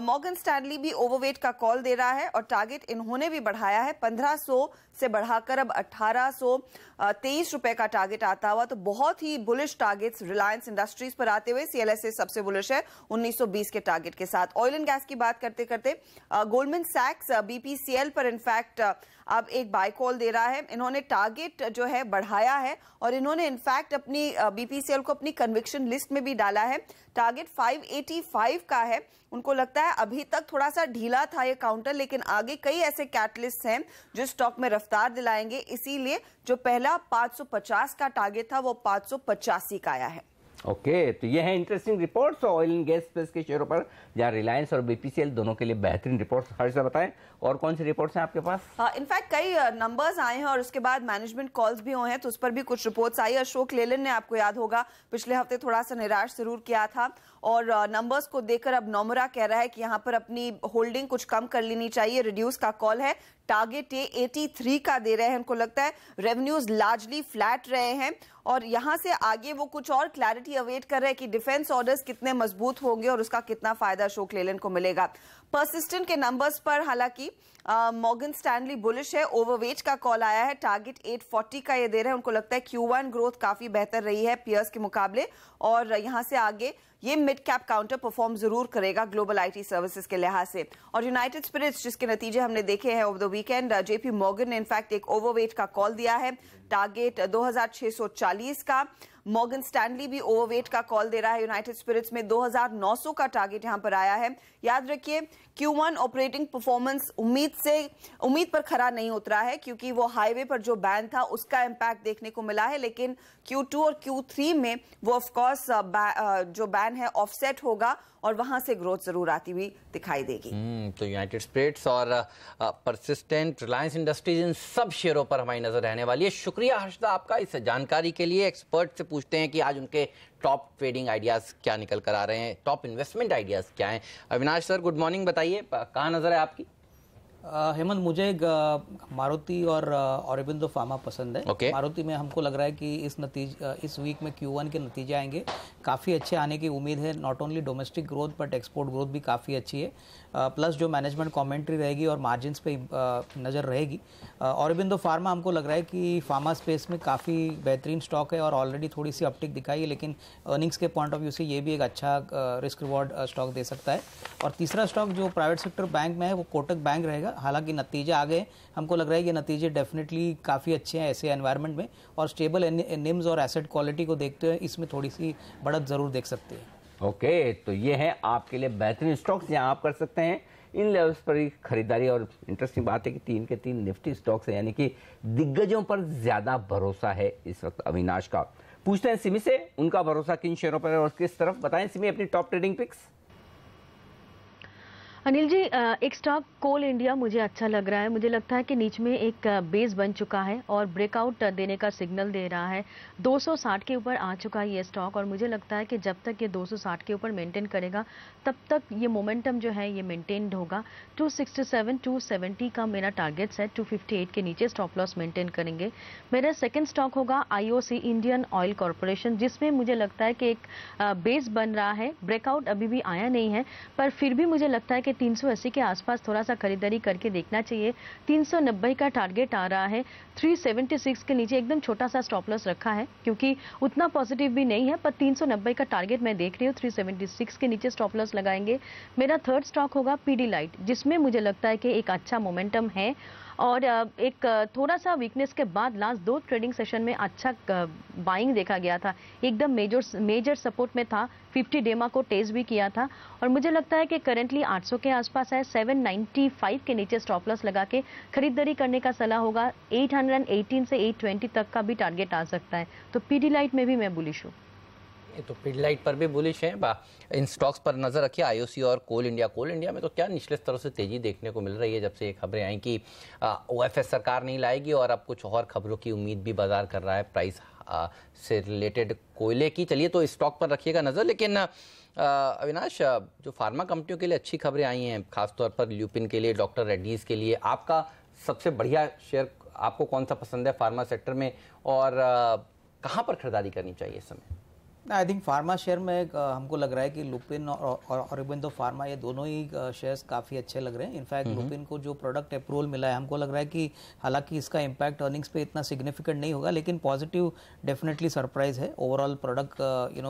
मॉर्गन स्टैनली भी ओवरवेट का कॉल दे रहा है और टारगेट इन्होंने भी बढ़ाया है, 1500 से बढ़ाकर अब 1823 रुपए का टारगेट आता हुआ। तो बहुत ही बुलिश टारगेट्स रिलायंस इंडस्ट्रीज पर आते हुए CLSA सबसे बुलिश है 1920 के टारगेट के साथ। ऑयल एंड गैस की बात करते करते गोल्डमैन सैक्स BPCL पर इनफैक्ट अब एक बाय कॉल दे रहा है। इन्होंने टारगेट जो है बढ़ाया है और इन्होंने इनफैक्ट अपनी BPCL को अपनी कन्विक्शन लिस्ट में भी डाला है। टारगेट 585 का है। उनको लगता है अभी तक थोड़ा सा ढीला था ये काउंटर, लेकिन आगे कई ऐसे कैटलिस्ट हैं जो स्टॉक में रफ्तार दिलाएंगे, इसीलिए जो पहला 550 का टारगेट था वो 585 का आया है। ओके, तो ये है interesting reports oil and gas space के शेयरों पर, जहां रिलायंस और BPCL दोनों के लिए बेहतरीन रिपोर्ट्स। हर्ष से बताएं और कौन सी रिपोर्ट्स हैं आपके पास? इनफैक्ट कई नंबर्स आए हैं और उसके बाद मैनेजमेंट कॉल्स भी हुए हैं, तो उस पर भी कुछ रिपोर्ट्स आई। अशोक लेलन ने, आपको याद होगा, पिछले हफ्ते थोड़ा सा निराश जरूर किया था और नंबर्स को देखकर अब नोमुरा कह रहा है कि यहाँ पर अपनी होल्डिंग कुछ कम कर लेनी चाहिए। रिड्यूस का कॉल है। टारगेट 83 का दे रहे हैं। उनको लगता है रेवेन्यूज लार्जली फ्लैट रहे हैं और यहां से आगे वो कुछ और क्लैरिटी अवेट कर रहे हैं कि डिफेंस ऑर्डर्स कितने मजबूत होंगे और उसका कितना फायदा अशोक लेलन को मिलेगा। पर्सिस्टेंट के नंबर्स पर हालांकि मॉर्गन स्टैनली बुलिश है। ओवरवेट का कॉल आया है। टारगेट 840 का ये दे रहे हैं। उनको लगता है Q1 ग्रोथ काफी बेहतर रही है पीयर्स के मुकाबले और यहां से आगे ये मिड कैप काउंटर परफॉर्म जरूर करेगा ग्लोबल IT सर्विसेज के लिहाज से। और यूनाइटेड स्पिरिट्स, जिसके नतीजे हमने देखे हैं over the weekend, JP Morgan ने इनफैक्ट एक ओवरवेट का कॉल दिया है। टारगेट 2640 का। मॉर्गन स्टैनली भी ओवरवेट का कॉल दे रहा है। यूनाइटेड स्पिरिट्स में 2900 का टारगेट यहां पर आया है। याद रखिए Q1 ऑपरेटिंग परफॉर्मेंस उम्मीद पर खरा नहीं उतरा है, क्योंकि वो हाईवे पर जो बैन था उसका इंपैक्ट देखने को मिला है, लेकिन Q2 और Q3 में वो ऑफकोर्स जो बैन है ऑफसेट होगा और वहां से ग्रोथ जरूर आती हुई दिखाई देगी। तो यूनाइटेड स्पिरिट्स और परसिस्टेंट, रिलायंस इंडस्ट्रीज, इन सब शेयरों पर हमारी नजर रहने वाली है। शुक्रिया हर्षदा आपका इस जानकारी के लिए। एक्सपर्ट से पूछते हैं कि आज उनके टॉप ट्रेडिंग आइडियाज क्या निकल कर आ रहे हैं, टॉप इन्वेस्टमेंट आइडियाज क्या हैं। Avinash sir, good morning. बताइए कहाँ नजर है आपकी? हेमंत, मुझे मारुति और ऑरोबिंदो फार्मा पसंद है। Okay. मारुति में हमको लग रहा है कि इस वीक में Q1 के नतीजे आएंगे, काफ़ी अच्छे आने की उम्मीद है। Not only domestic growth but export growth भी काफ़ी अच्छी है। प्लस जो मैनेजमेंट कमेंट्री रहेगी और मार्जिन्स पे नज़र रहेगी। ऑरोबिंदो फार्मा हमको लग रहा है कि फार्मा स्पेस में काफ़ी बेहतरीन स्टॉक है और ऑलरेडी थोड़ी सी अपटिक दिखाई है, लेकिन अर्निंग्स के पॉइंट ऑफ व्यू से ये भी एक अच्छा रिस्क रिवॉर्ड स्टॉक दे सकता है। और तीसरा स्टॉक जो प्राइवेट सेक्टर बैंक में है वो कोटक बैंक रहेगा। हालांकि नतीजे आ गए, हमको लग रहा है कि नतीजे डेफिनेटली काफ़ी अच्छे हैं ऐसे एनवायरनमेंट में, और स्टेबल निम्स और एसेट क्वालिटी को देखते हुए इसमें थोड़ी सी बढ़त जरूर देख सकते हैं। ओके, तो ये है आपके लिए बेहतरीन स्टॉक्स जहां आप कर सकते हैं इन लेवल्स पर ही खरीदारी। और इंटरेस्टिंग बात है कि 3 के 3 निफ्टी स्टॉक्स हैं, यानी कि दिग्गजों पर ज्यादा भरोसा है इस वक्त अविनाश का। पूछते हैं सिमी से, उनका भरोसा किन शेयरों पर है और किस तरफ। बताएं सिमी अपनी top trading pics. Anil ji, एक स्टॉक कोल इंडिया मुझे अच्छा लग रहा है। मुझे लगता है कि नीच में एक बेस बन चुका है और ब्रेकआउट देने का सिग्नल दे रहा है। 260 के ऊपर आ चुका है ये स्टॉक और मुझे लगता है कि जब तक ये 260 के ऊपर मेंटेन करेगा तब तक ये मोमेंटम जो है ये मेंटेन्ड होगा। 267 270 का मेरा टारगेट्स है। 258 के नीचे स्टॉप लॉस मेंटेन करेंगे। मेरा सेकंड स्टॉक होगा IOC इंडियन ऑयल कॉरपोरेशन, जिसमें मुझे लगता है कि एक बेस बन रहा है। ब्रेकआउट अभी भी आया नहीं है, पर फिर भी मुझे लगता है कि 380 के आसपास थोड़ा सा खरीदारी करके देखना चाहिए। 390 का टारगेट आ रहा है। 376 के नीचे एकदम छोटा सा स्टॉप लॉस रखा है क्योंकि उतना पॉजिटिव भी नहीं है, पर 390 का टारगेट मैं देख रही हूँ। 376 के नीचे स्टॉप लॉस लगाएंगे। मेरा थर्ड स्टॉक होगा PD लाइट, जिसमें मुझे लगता है कि एक अच्छा मोमेंटम है और एक थोड़ा सा वीकनेस के बाद लास्ट 2 ट्रेडिंग सेशन में अच्छा बाइंग देखा गया था। एकदम मेजर सपोर्ट में था। 50 डेमा को टेस्ट भी किया था और मुझे लगता है कि करंटली 800 के आसपास है। 795 के नीचे स्टॉप लॉस लगा के खरीदारी करने का सलाह होगा। 818 से 820 तक का भी टारगेट आ सकता है। तो PD लाइट में भी मैं बुलिश हूँ। तो पिडलाइट पर भी बुलिश है। इन स्टॉक्स पर नजर रखिए, IOC और कोल इंडिया में तो क्या निचले स्तरों से तेजी देखने को मिल रही है जब से ये खबरें आई कि OFS सरकार नहीं लाएगी और अब कुछ और खबरों की उम्मीद भी बाजार कर रहा है प्राइस से रिलेटेड कोयले की। चलिए तो इस स्टॉक पर रखिएगा नजर। लेकिन अविनाश, जो फार्मा कंपनियों के लिए अच्छी खबरें आई हैं, खासतौर पर ल्यूपिन के लिए, डॉक्टर रेड्डीज के लिए, आपका सबसे बढ़िया शेयर आपको कौन सा पसंद है फार्मा सेक्टर में और कहाँ पर खरीदारी करनी चाहिए इस समय? आई थिंक फार्मा शेयर में हमको लग रहा है कि लुपिन और ऑरोबिंदो फार्मा ये दोनों ही शेयर्स काफ़ी अच्छे लग रहे हैं। इनफैक्ट लुपिन को जो प्रोडक्ट अप्रूवल मिला है, हमको लग रहा है कि हालांकि इसका इम्पैक्ट अर्निंग्स पे इतना सिग्निफिकेंट नहीं होगा, लेकिन पॉजिटिव डेफिनेटली सरप्राइज है ओवरऑल प्रोडक्ट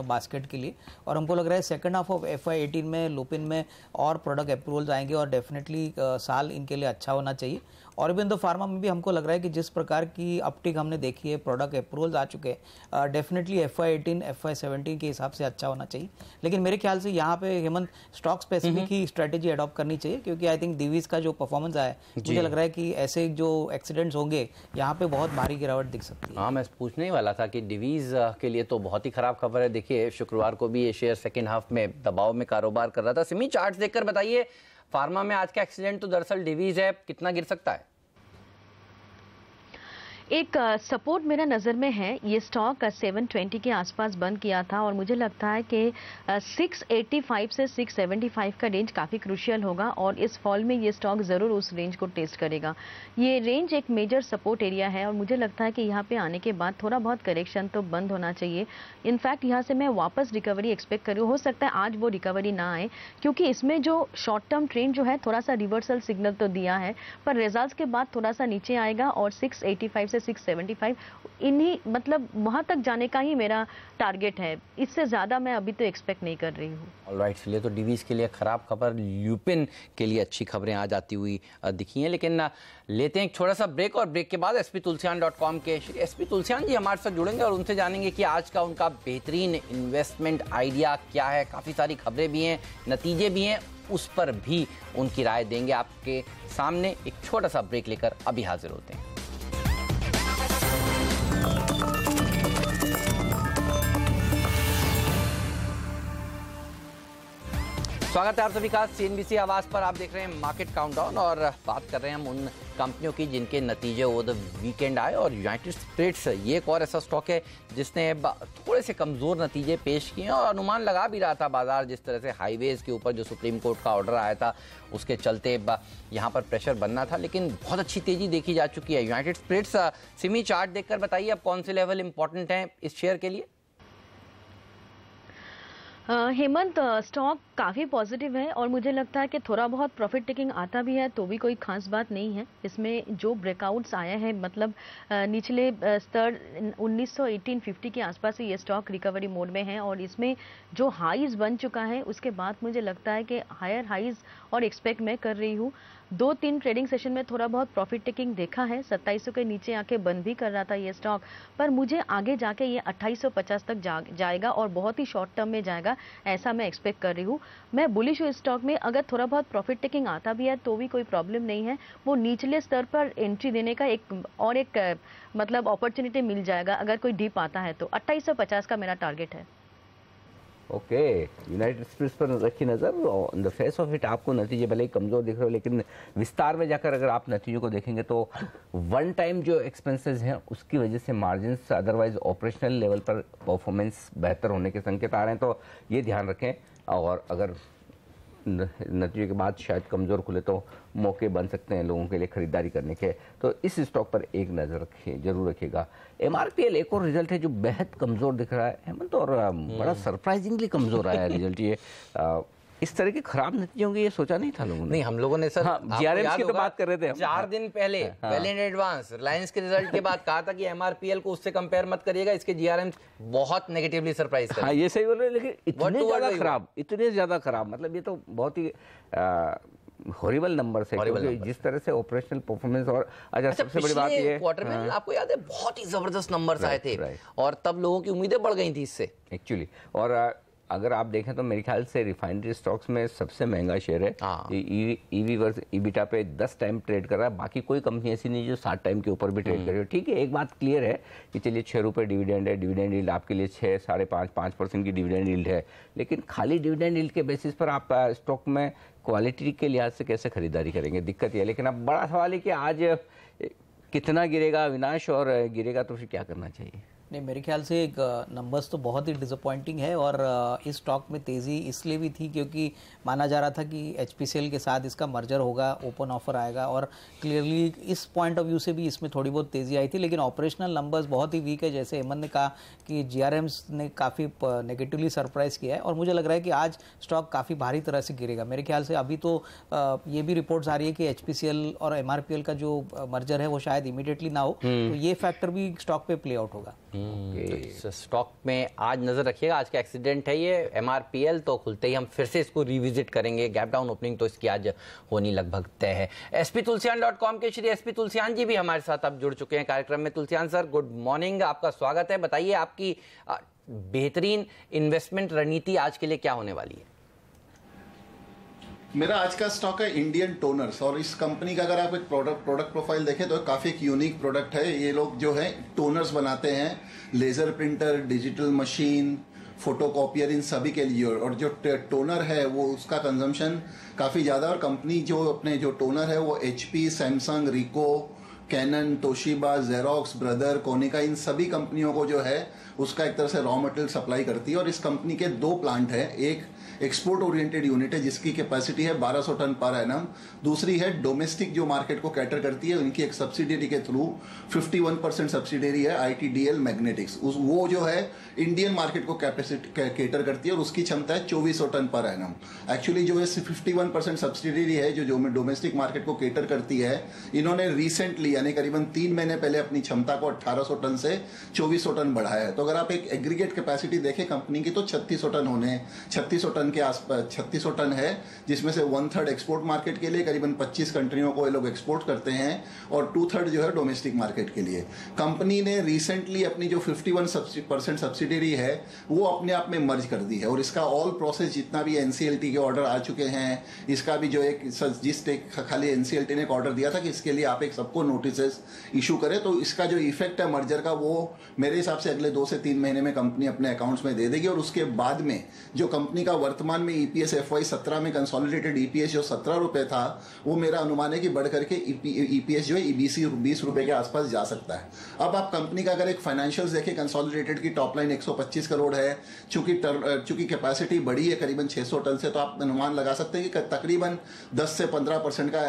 बास्केट के लिए। और हमको लग रहा है सेकंड हाफ ऑफ FY18 में लुपिन में और प्रोडक्ट अप्रूवल्स आएंगे और डेफिनेटली साल इनके लिए अच्छा होना चाहिए। ऑरोबिंदो फार्मा में भी हमको लग रहा है कि जिस प्रकार की अपटिक हमने देखी है, प्रोडक्ट अप्रूवल्स आ चुके हैं, डेफिनेटली FY18 FY17 के हिसाब से अच्छा होना चाहिए। लेकिन मेरे ख्याल से यहाँ पे हेमंत स्टॉक स्पेसिफिक ही स्ट्रेटेजी अडॉप्ट करनी चाहिए, क्योंकि आई थिंक दिवीज का जो परफॉर्मेंस आया है, मुझे लग रहा है कि ऐसे जो एक्सीडेंट्स होंगे यहाँ पे बहुत भारी गिरावट दिख सकती है। हाँ, मैं पूछने ही वाला था कि डिवीज के लिए तो बहुत ही खराब खबर है। देखिए शुक्रवार को भी ये शेयर सेकेंड हाफ में दबाव में कारोबार कर रहा था। सिमी, चार्ट देखकर बताइए, फार्मा में आज का एक्सीडेंट तो दरअसल डिवीज है, कितना गिर सकता है? एक सपोर्ट मेरा नज़र में है। ये स्टॉक 720 के आसपास बंद किया था और मुझे लगता है कि 685 से 675 का रेंज काफ़ी क्रूशियल होगा और इस फॉल में ये स्टॉक ज़रूर उस रेंज को टेस्ट करेगा। ये रेंज एक मेजर सपोर्ट एरिया है और मुझे लगता है कि यहाँ पे आने के बाद थोड़ा बहुत करेक्शन तो बंद होना चाहिए। इनफैक्ट यहाँ से मैं वापस रिकवरी एक्सपेक्ट करूँ। हो सकता है आज वो रिकवरी ना आए, क्योंकि इसमें जो शॉर्ट टर्म ट्रेंड जो है थोड़ा सा रिवर्सल सिग्नल तो दिया है, पर रिजल्ट्स के बाद थोड़ा सा नीचे आएगा और 685 से 675 इन्हीं मतलब वहां तक जाने का ही मेरा टारगेट है। इससे ज्यादा मैं अभी तो एक्सपेक्ट नहीं कर रही हूँ। ऑलराइट, चलिए तो डिवीज के लिए खराब खबर, ल्यूपिन के लिए अच्छी खबरें आज आती हुई दिखी हैं। लेकिन लेते हैं एक छोटा सा ब्रेक और ब्रेक के बाद sptulsian.com के श्री SP तुलसियान जी हमारे साथ जुड़ेंगे और उनसे जानेंगे कि आज का उनका बेहतरीन इन्वेस्टमेंट आइडिया क्या है। काफ़ी सारी खबरें भी हैं, नतीजे भी हैं, उस पर भी उनकी राय देंगे आपके सामने। एक छोटा सा ब्रेक लेकर अभी हाजिर होते हैं। स्वागत है आप सभी का CNBC आवाज पर। आप देख रहे हैं मार्केट काउंटडाउन और बात कर रहे हैं हम उन कंपनियों की जिनके नतीजे ओवर द वीकेंड आए। और यूनाइटेड स्पिरिट्स ये एक और ऐसा स्टॉक है जिसने थोड़े से कमजोर नतीजे पेश किए और अनुमान लगा भी रहा था बाजार, जिस तरह से हाईवेज के ऊपर जो सुप्रीम कोर्ट का ऑर्डर आया था उसके चलते यहाँ पर प्रेशर बनना था, लेकिन बहुत अच्छी तेजी देखी जा चुकी है यूनाइटेड स्पिरिट्स। सिमी, चार्ट देखकर बताइए अब कौन से लेवल इंपॉर्टेंट हैं इस शेयर के लिए? हेमंत, स्टॉक काफ़ी पॉजिटिव है और मुझे लगता है कि थोड़ा बहुत प्रॉफिट टेकिंग आता भी है तो भी कोई खास बात नहीं है। इसमें जो ब्रेकआउट्स आए हैं, मतलब निचले स्तर 1918-50 के आसपास ही ये स्टॉक रिकवरी मोड में है और इसमें जो हाईज बन चुका है उसके बाद मुझे लगता है कि हायर हाईज और एक्सपेक्ट मैं कर रही हूँ। 2-3 ट्रेडिंग सेशन में थोड़ा बहुत प्रॉफिट टेकिंग देखा है। 2700 के नीचे आके बंद भी कर रहा था ये स्टॉक, पर मुझे आगे जाके ये 2850 तक जाएगा और बहुत ही शॉर्ट टर्म में जाएगा, ऐसा मैं एक्सपेक्ट कर रही हूँ। मैं बुलिश हूँ इस स्टॉक में। अगर थोड़ा बहुत प्रॉफिट टेकिंग आता भी है तो भी कोई प्रॉब्लम नहीं है। वो निचले स्तर पर एंट्री देने का एक मतलब अपॉर्चुनिटी मिल जाएगा अगर कोई डिप आता है तो। 2850 का मेरा टारगेट है। ओके, यूनाइटेड स्पिरिट्स पर रखी नज़र। On the face of it आपको नतीजे भले ही कमज़ोर दिख रहे हो, लेकिन विस्तार में जाकर अगर आप नतीजों को देखेंगे तो वन टाइम जो एक्सपेंसेस हैं उसकी वजह से मार्जिन्स, अदरवाइज ऑपरेशनल लेवल पर परफॉर्मेंस बेहतर होने के संकेत आ रहे हैं, तो ये ध्यान रखें। और अगर नतीजे के बाद शायद कमज़ोर खुले तो मौके बन सकते हैं लोगों के लिए खरीदारी करने के, तो इस स्टॉक पर एक नज़र रखिए, जरूर रखिएगा। MRPL एक और रिजल्ट है जो बेहद कमज़ोर दिख रहा है हेमंत, और बड़ा सरप्राइजिंगली कमज़ोर आया है रिजल्ट। ये इस तरह के खराब नतीजे होंगे ये सोचा नहीं था लोगों ने। नहीं, हम लोगों ने सर GRMs की तो बात कर रहे थे हम 4 दिन पहले वेल इन एडवांस रिलायंस के रिजल्ट के बाद कहा था कि MRPL को उससे कंपेयर मत करिएगा, इसके GRMs बहुत नेगेटिवली सरप्राइज कर। हाँ, ये सही बोल रहे हैं, लेकिन इतने ज्यादा खराब मतलब ये तो बहुत ही हॉरिबल नंबर है, क्योंकि जिस तरह से ऑपरेशनल परफॉर्मेंस। और अच्छा सबसे बड़ी बात ये क्वार्टर में आपको याद है बहुत ही जबरदस्त नंबर्स आए थे और तब लोगों की उम्मीदें बढ़ गई थी इससे एक्चुअली। और अगर आप देखें तो मेरे ख्याल से रिफाइनरी स्टॉक्स में सबसे महंगा शेयर है। ईवी वर्सेस ईबिटा पे 10 टाइम ट्रेड कर रहा है, बाकी कोई कंपनी ऐसी नहीं जो 60 टाइम के ऊपर भी ट्रेड कर रही है। ठीक है, एक बात क्लियर है कि चलिए 6 रुपये डिविडेंड है, डिविडेंड यील्ड आपके लिए 6, 5.5, 5% की डिविडेंड यील्ड है, लेकिन खाली डिविडेंड यील्ड के बेसिस पर आप स्टॉक में क्वालिटी के लिहाज से कैसे खरीदारी करेंगे, दिक्कत ये। लेकिन अब बड़ा सवाल है कि आज कितना गिरेगा अविनाश, और गिरेगा तो फिर क्या करना चाहिए? नहीं, मेरे ख्याल से एक नंबर्स तो बहुत ही डिसअपॉइंटिंग है, और इस स्टॉक में तेज़ी इसलिए भी थी क्योंकि माना जा रहा था कि HPCL के साथ इसका मर्जर होगा, ओपन ऑफर आएगा, और क्लियरली इस पॉइंट ऑफ व्यू से भी इसमें थोड़ी बहुत तेज़ी आई थी। लेकिन ऑपरेशनल नंबर्स बहुत ही वीक है, जैसे हेमंत ने कहा कि GRMs ने काफ़ी नेगेटिवली सरप्राइज किया है, और मुझे लग रहा है कि आज स्टॉक काफ़ी भारी तरह से गिरेगा। मेरे ख्याल से अभी तो ये भी रिपोर्ट्स आ रही है कि HPCL और MRPL का जो मर्जर है वो शायद इमीडिएटली ना हो, तो ये फैक्टर भी स्टॉक पे प्ले आउट होगा। तो स्टॉक में आज नजर रखिएगा। आज का एक्सीडेंट है ये MRPL, तो खुलते ही हम फिर से इसको रिविजिट करेंगे। गैप डाउन ओपनिंग तो इसकी आज होनी लगभग तय है। sptulsiyan.com के श्री SP तुलसियान जी भी हमारे साथ अब जुड़ चुके हैं कार्यक्रम में। तुलसियान सर, गुड मॉर्निंग, आपका स्वागत है। बताइए आपकी बेहतरीन इन्वेस्टमेंट रणनीति आज के लिए क्या होने वाली है? मेरा आज का स्टॉक है इंडियन टोनर्स, और इस कंपनी का अगर आप एक प्रोडक्ट प्रोफाइल देखें तो काफ़ी एक यूनिक प्रोडक्ट है। ये लोग जो है टोनर्स बनाते हैं, laser printer, digital machine, photocopier, इन सभी के लिए। और जो टोनर है वो उसका कंजम्पशन काफ़ी ज़्यादा, और कंपनी जो अपने जो टोनर है वो HP, Samsung, Ricoh, Canon, Toshiba, Xerox, Brother, Konica, इन सभी कंपनियों को जो है उसका एक तरह से रॉ मटेरियल सप्लाई करती है। और इस कंपनी के 2 प्लांट है, एक एक्सपोर्ट ओरिएंटेड यूनिट है जिसकी कैपेसिटी है 1200 टन पर एनम, दूसरी है डोमेस्टिक जो मार्केट को कैटर करती है, उनकी एक सब्सिडियरी के थ्रू 51% सब्सिडियरी है ITDL मैग्नेटिक्स, वो जो है इंडियन मार्केट को कैटर करती है, और उसकी क्षमता है 2400 टन पर एनम। एक्चुअली जो है 51% सब्सिडियरी है जो डोमेस्टिक मार्केट को कैटर करती है, इन्होंने रिसेंटली यानी करीबन 3 महीने पहले अपनी क्षमता को 1800 टन से 2400 टन बढ़ाया है। तो अगर आप एक एग्रीगेट कैपेसिटी देखें कंपनी की तो 3600 टन होने 3600 टन के आसपास 3600 टन है, जिसमें से 1/3 एक्सपोर्ट मार्केट के लिए, करीबन 25 कंट्रियों को ये लोग एक्सपोर्ट करते हैं, और 2/3 जो है डोमेस्टिक मार्केट के लिए। कंपनी ने रिसेंटली अपनी जो 51% सब्सिडियरी है वो अपने आप में मर्ज कर दी है, और इसका ऑल प्रोसेस जितना भी NCLT के ऑर्डर आ चुके हैं, इसका भी जो एक खाली NCLT ने एक ऑर्डर दिया था कि इसके लिए आप एक सबको नोटिस इशू करें, तो इसका जो इफेक्ट है मर्जर का वो मेरे हिसाब से अगले 2 से 3 महीने में कंपनी अपने अकाउंट्स में दे देगी। और उसके बाद में जो कंपनी का वर्तमान में EPS FY17 में कंसोलिडेटेड EPS जो 17 रुपए था, वो मेरा अनुमान है कि बढ़ करके EPS जो है 20 रुपए के आसपास जा सकता है। अब आप कंपनी का अगर एक फाइनेंशियल्स देखें, कंसोलिडेटेड की टॉप लाइन 125 करोड़ है, चूंकि कैपेसिटी बढ़ी है करीबन 600 टन से, तो आप अनुमान लगा सकते हैं कि तकरीबन 10 से 15% का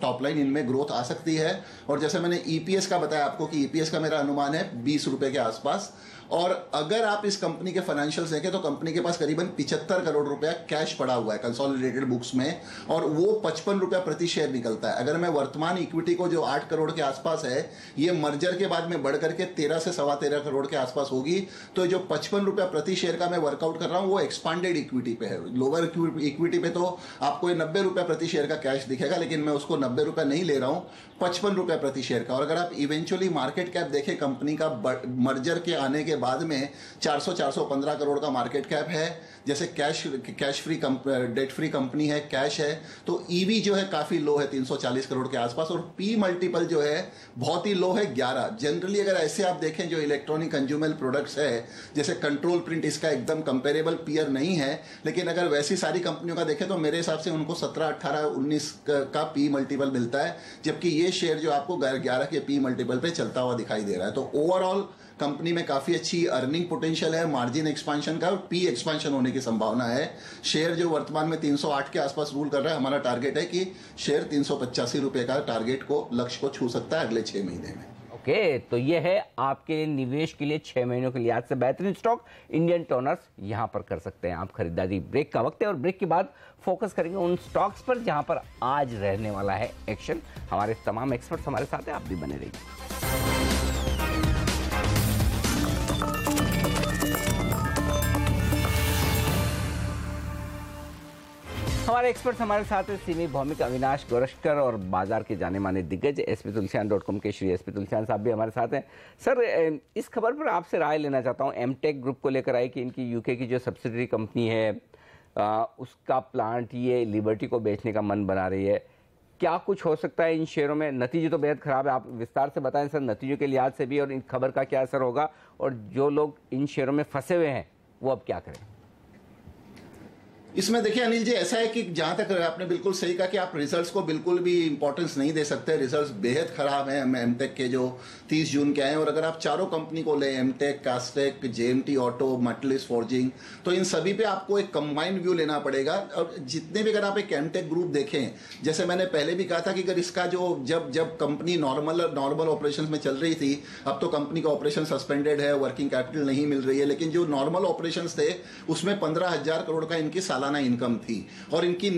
टॉप लाइन इनमें ग्रोथ आ सकती है। और जैसे मैंने EPS का बताया आपको कि EPS का मेरा अनुमान है 20 रुपए के आसपास। और अगर आप इस कंपनी के फाइनेंशियल्स देखें तो कंपनी के पास करीबन 75 करोड़ रुपया कैश पड़ा हुआ है कंसोलिडेटेड बुक्स में, और वो 55 रुपया प्रति शेयर निकलता है। अगर मैं वर्तमान इक्विटी को जो 8 करोड़ के आसपास है, ये मर्जर के बाद में बढ़ करके 13 से 13.25 करोड़ के आसपास होगी, तो जो 55 रुपया प्रति शेयर का मैं वर्कआउट कर रहा हूं वो एक्सपांडेड इक्विटी पे है। लोअर इक्विटी पे तो आपको 90 रुपया प्रति शेयर का कैश दिखेगा, लेकिन मैं उसको 90 रुपया नहीं ले रहा हूं, 55 रुपया प्रति शेयर का। और अगर आप इवेंचुअली मार्केट कैप देखें कंपनी का मर्जर के आने के के बाद में 400-415 करोड़ का मार्केट कैप है। जैसे cash free debt free company है, कैश है, तो ईवी जो है काफ़ी लो है 340 करोड़ के आसपास, और पी मल्टीपल जो है बहुत ही लो है 11। जनरली अगर ऐसे आप देखें जो इलेक्ट्रॉनिक कंज्यूमर प्रोडक्ट्स है जैसे कंट्रोल प्रिंट, इसका एकदम कंपेरेबल पीयर नहीं है, लेकिन अगर वैसी सारी कंपनियों का देखें तो मेरे हिसाब से उनको 17, 18, 19 का पी मल्टीपल मिलता है, जबकि ये शेयर जो आपको 11 के पी मल्टीपल पे चलता हुआ दिखाई दे रहा है। तो ओवरऑल कंपनी में काफी अच्छी अर्निंग पोटेंशियल है, मार्जिन एक्सपांशन का और पी एक्सपांशन होने की संभावना है। शेयर जो वर्तमान में 308 के आसपास रूल कर रहा है, हमारा टारगेट है कि शेयर 385 रुपए का टारगेट को, लक्ष्य को छू सकता है अगले 6 महीने में। ओके, तो ये है आपके निवेश के लिए 6 महीनों के लिए आज से बेहतरीन स्टॉक इंडियन टोनर्स, यहां पर कर सकते हैं आप खरीदारी। ब्रेक का वक्त है और ब्रेक के बाद फोकस करेंगे उन स्टॉक्स पर जहां पर आज रहने वाला है एक्शन। हमारे तमाम एक्सपर्ट्स हमारे साथ हैं, आप भी बने रहिए। हमारे एक्सपर्ट्स हमारे साथ हैं सिमी भौमिक, अविनाश गोरशकर और बाजार के जाने माने दिग्गज sptulsian.com के श्री SP तुलसियान साहब भी हमारे साथ हैं। सर, इस खबर पर आपसे राय लेना चाहता हूं। एमटेक ग्रुप को लेकर आई कि इनकी यूके की जो सब्सिडरी कंपनी है उसका प्लांट ये लिबर्टी को बेचने का मन बना रही है। क्या कुछ हो सकता है इन शेयरों में? नतीजे तो बेहद खराब है, आप विस्तार से बताएं सर, नतीजों के लिहाज से भी, और इन खबर का क्या असर होगा, और जो लोग इन शेयरों में फंसे हुए हैं वो अब क्या करें? इसमें देखिए अनिल जी, ऐसा है कि जहां तक आपने बिल्कुल सही कहा कि आप रिजल्ट्स को बिल्कुल भी इंपॉर्टेंस नहीं दे सकते। रिजल्ट्स बेहद खराब हैं एमटेक के जो 30 जून के आए, और अगर आप चारों कंपनी को लें, एमटेक, कास्टेक, जेएमटी ऑटो, मेटलिस फॉर्जिंग, तो इन सभी पे आपको एक कंबाइंड व्यू लेना पड़ेगा। और जितने भी अगर आप एक एमटेक ग्रुप देखें, जैसे मैंने पहले भी कहा था कि अगर इसका जो जब कंपनी नॉर्मल ऑपरेशन में चल रही थी, अब तो कंपनी का ऑपरेशन सस्पेंडेड है, वर्किंग कैपिटल नहीं मिल रही है, लेकिन जो नॉर्मल ऑपरेशन थे उसमें 15,000 करोड़ का इनकी सालाना इनकम थी। और इनकी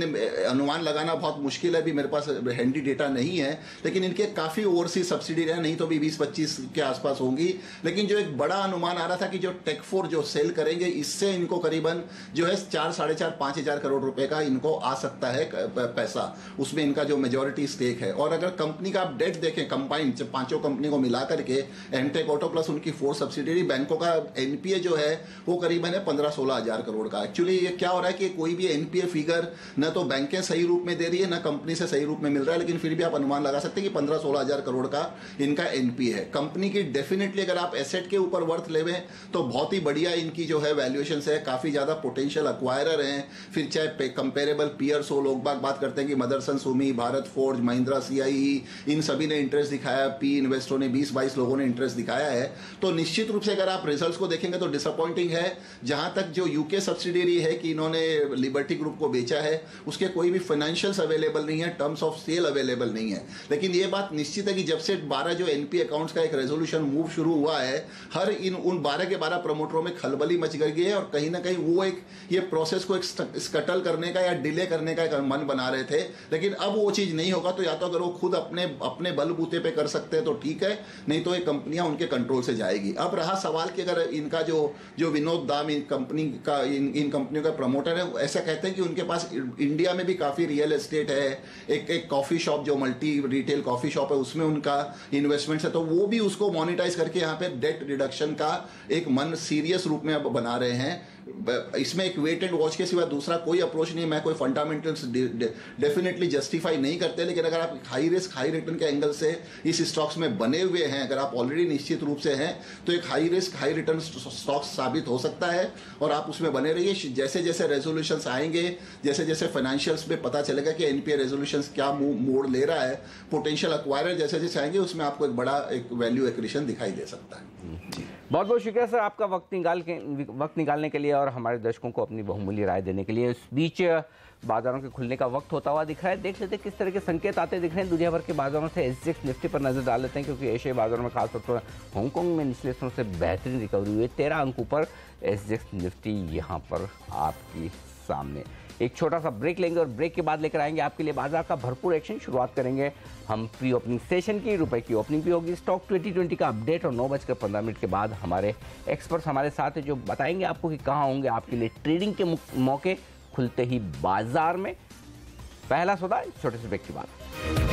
अनुमान लगाना बहुत मुश्किल है, अभी मेरे पास हैंडी डेटा नहीं है, लेकिन इनके काफी ओवरसीज सब्सिडी है, नहीं तो भी 20-25 के आसपास होंगी। लेकिन जो एक बड़ा अनुमान आ रहा था कि जो टेक4 जो सेल करेंगे, इससे इनको करीबन जो है 4-5,500 करोड़ रुपए का इनको आ सकता है पैसा, उसमें इनका जो मेजोरिटी स्टेक है। और अगर कंपनी का आप डेट देखें कंबाइंड पांचों कंपनी को मिला करके, एमटेक ऑटो प्लस उनकी 4 सब्सिडरी बैंकों का एनपीए जो है वो करीबन है 15-16,000 करोड़ का। एक्चुअली ये क्या हो रहा है कि कोई भी एनपीए फिगर न तो बैंकें सही रूप में दे रही है, न कंपनी से सही रूप में मिल रहा है, लेकिन फिर भी आप अनुमान लगा सकते हैं कि 15-16,000 करोड़ का इनका एनपीए है। कंपनी की डेफिनेटली अगर आप एसेट के ऊपर वर्थ लेवे तो बहुत ही बढ़िया इनकी जो है वैल्यूएशन है, काफी ज्यादा पोटेंशियल एक्वायरर हैं। फिर चाहे कंपेरेबल पीयर्स हो, लोग बात करते हैं कि मदरसन सुमी, भारत फोर्ज, महिंद्रा, सीआईई, इन सभी ने इंटरेस्ट दिखाया, पी इन्वेस्टरों ने 20-22 लोगों ने इंटरेस्ट दिखाया है। तो निश्चित रूप से अगर आप रिजल्ट्स को देखेंगे तो डिसअपॉइंटिंग है। जहां तक जो यूके सब्सिडरी है कि इन्होंने लिबर्टी ग्रुप को बेचा है, उसके कोई भी फाइनेंशियल्स अवेलेबल नहीं है, टर्म्स ऑफ सेल अवेलेबल नहीं है। लेकिन ये बात निश्चित है कि जब से 12 जो एनपी अकाउंट्स का एक रेजोल्यूशन मूव शुरू हुआ है, हर उन 12 के 12 प्रमोटरों में खलबली मच गई है, और कहीं ना कहीं वो ये प्रोसेस को एक स्कटल करने का या डिले करने का एक मन बना रहे थे। लेकिन अब वो चीज नहीं होगा, तो या तो अगर वो खुद अपने बलबूते पे कर सकते हैं तो ठीक है, नहीं तो ये कंपनियां उनके कंट्रोल से जाएगी। अब रहा सवाल कि अगर इनका जो विनोद दाम इन कंपनियों का प्रमोटर है, ऐसा कहते हैं कि उनके पास इंडिया में भी काफी रियल एस्टेट है, एक कॉफी शॉप जो मल्टी रिटेल कॉफी शॉप है उसमें उनका इन्वेस्टमेंट है, तो वो भी उसको मोनेटाइज करके यहाँ पे डेट रिडक्शन का एक मन सीरियस रूप में अब बना रहे हैं। इसमें एक वेट एंड वॉच के सिवा दूसरा कोई अप्रोच नहीं है। मैं कोई फंडामेंटल्स डेफिनेटली जस्टिफाई नहीं करते, लेकिन अगर आप हाई रिस्क हाई रिटर्न के एंगल से इस स्टॉक्स में बने हुए हैं, अगर आप ऑलरेडी निश्चित रूप से हैं, तो एक high risk high return stocks साबित हो सकता है, और आप उसमें बने रहिए। जैसे जैसे रेजोल्यूशंस आएंगे, जैसे जैसे फाइनेंशियल्स में पता चलेगा कि एनपीए रेजोल्यूशंस क्या मोड़ ले रहा है, पोटेंशियल एक्वायरर जैसे जैसे आएंगे, उसमें आपको एक बड़ा एक वैल्यू एक्रीशन दिखाई दे सकता है। बहुत बहुत शुक्रिया सर आपका वक्त निकालने के लिए और हमारे दर्शकों को अपनी बहुमूल्य राय देने के लिए। इस बीच बाजारों के खुलने का वक्त होता हुआ दिख रहा है, देख लेते हैं किस तरह के संकेत आते दिख रहे हैं दुनिया भर के बाजारों से। एसजेएक्स निफ्टी पर नजर डाल लेते हैं, क्योंकि एशियाई बाजारों में खासतौर पर हांगकांग में निचले स्तरों से बेहतरीन रिकवरी हुई है। 13 अंकों पर एसजेएक्स निफ्टी यहाँ पर आपकी सामने। एक छोटा सा ब्रेक लेंगे और ब्रेक के बाद लेकर आएंगे आपके लिए बाजार का भरपूर एक्शन। शुरुआत करेंगे हम प्री ओपनिंग सेशन की, रुपए की ओपनिंग भी होगी, स्टॉक 2020 का अपडेट, और 9:15 के बाद हमारे एक्सपर्ट्स हमारे साथ हैं जो बताएंगे आपको कि कहाँ होंगे आपके लिए ट्रेडिंग के मौके खुलते ही बाजार में। पहला सौदा छोटे से ब्रेक के बाद।